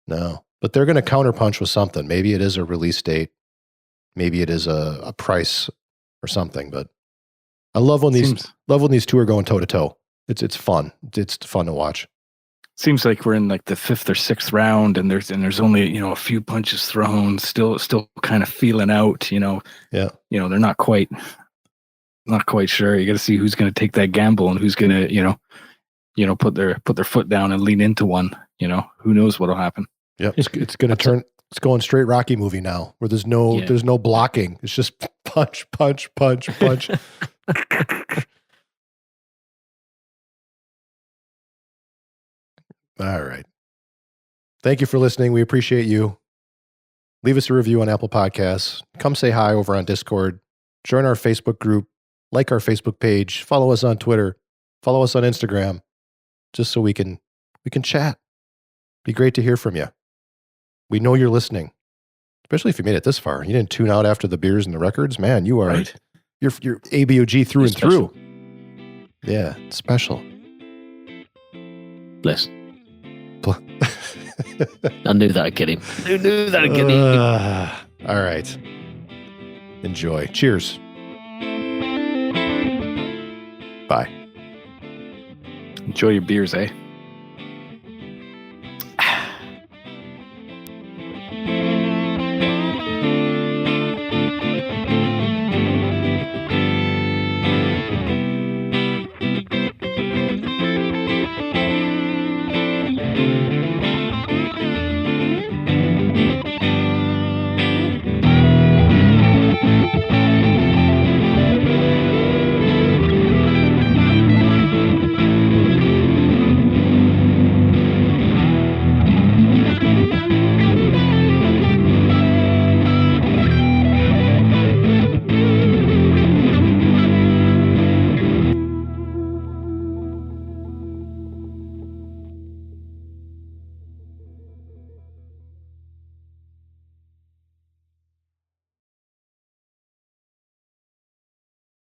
No, but they're going to counterpunch with something. Maybe it is a release date. Maybe it is a price or something, but I love when these two are going toe to toe. It's fun. It's fun to watch. Seems like we're in like the 5th or 6th round, and there's only a few punches thrown. Still kind of feeling out. Yeah. They're not quite sure. You got to see who's going to take that gamble and who's going to put their foot down and lean into one. Who knows what'll happen. Yeah, it's going to turn. It's going straight Rocky movie now, where there's no blocking. It's just punch, punch, punch, punch. All right. Thank you for listening. We appreciate you. Leave us a review on Apple Podcasts. Come say hi over on Discord. Join our Facebook group. Like our Facebook page. Follow us on Twitter. Follow us on Instagram. Just so we can chat. Be great to hear from you. We know you're listening, especially if you made it this far. You didn't tune out after the beers and the records. Man, you are right. You're ABOG through and special. through. Yeah, special. Bless. I knew that would get him. I knew that would get him. All right. Enjoy. Cheers. Bye. Enjoy your beers, eh?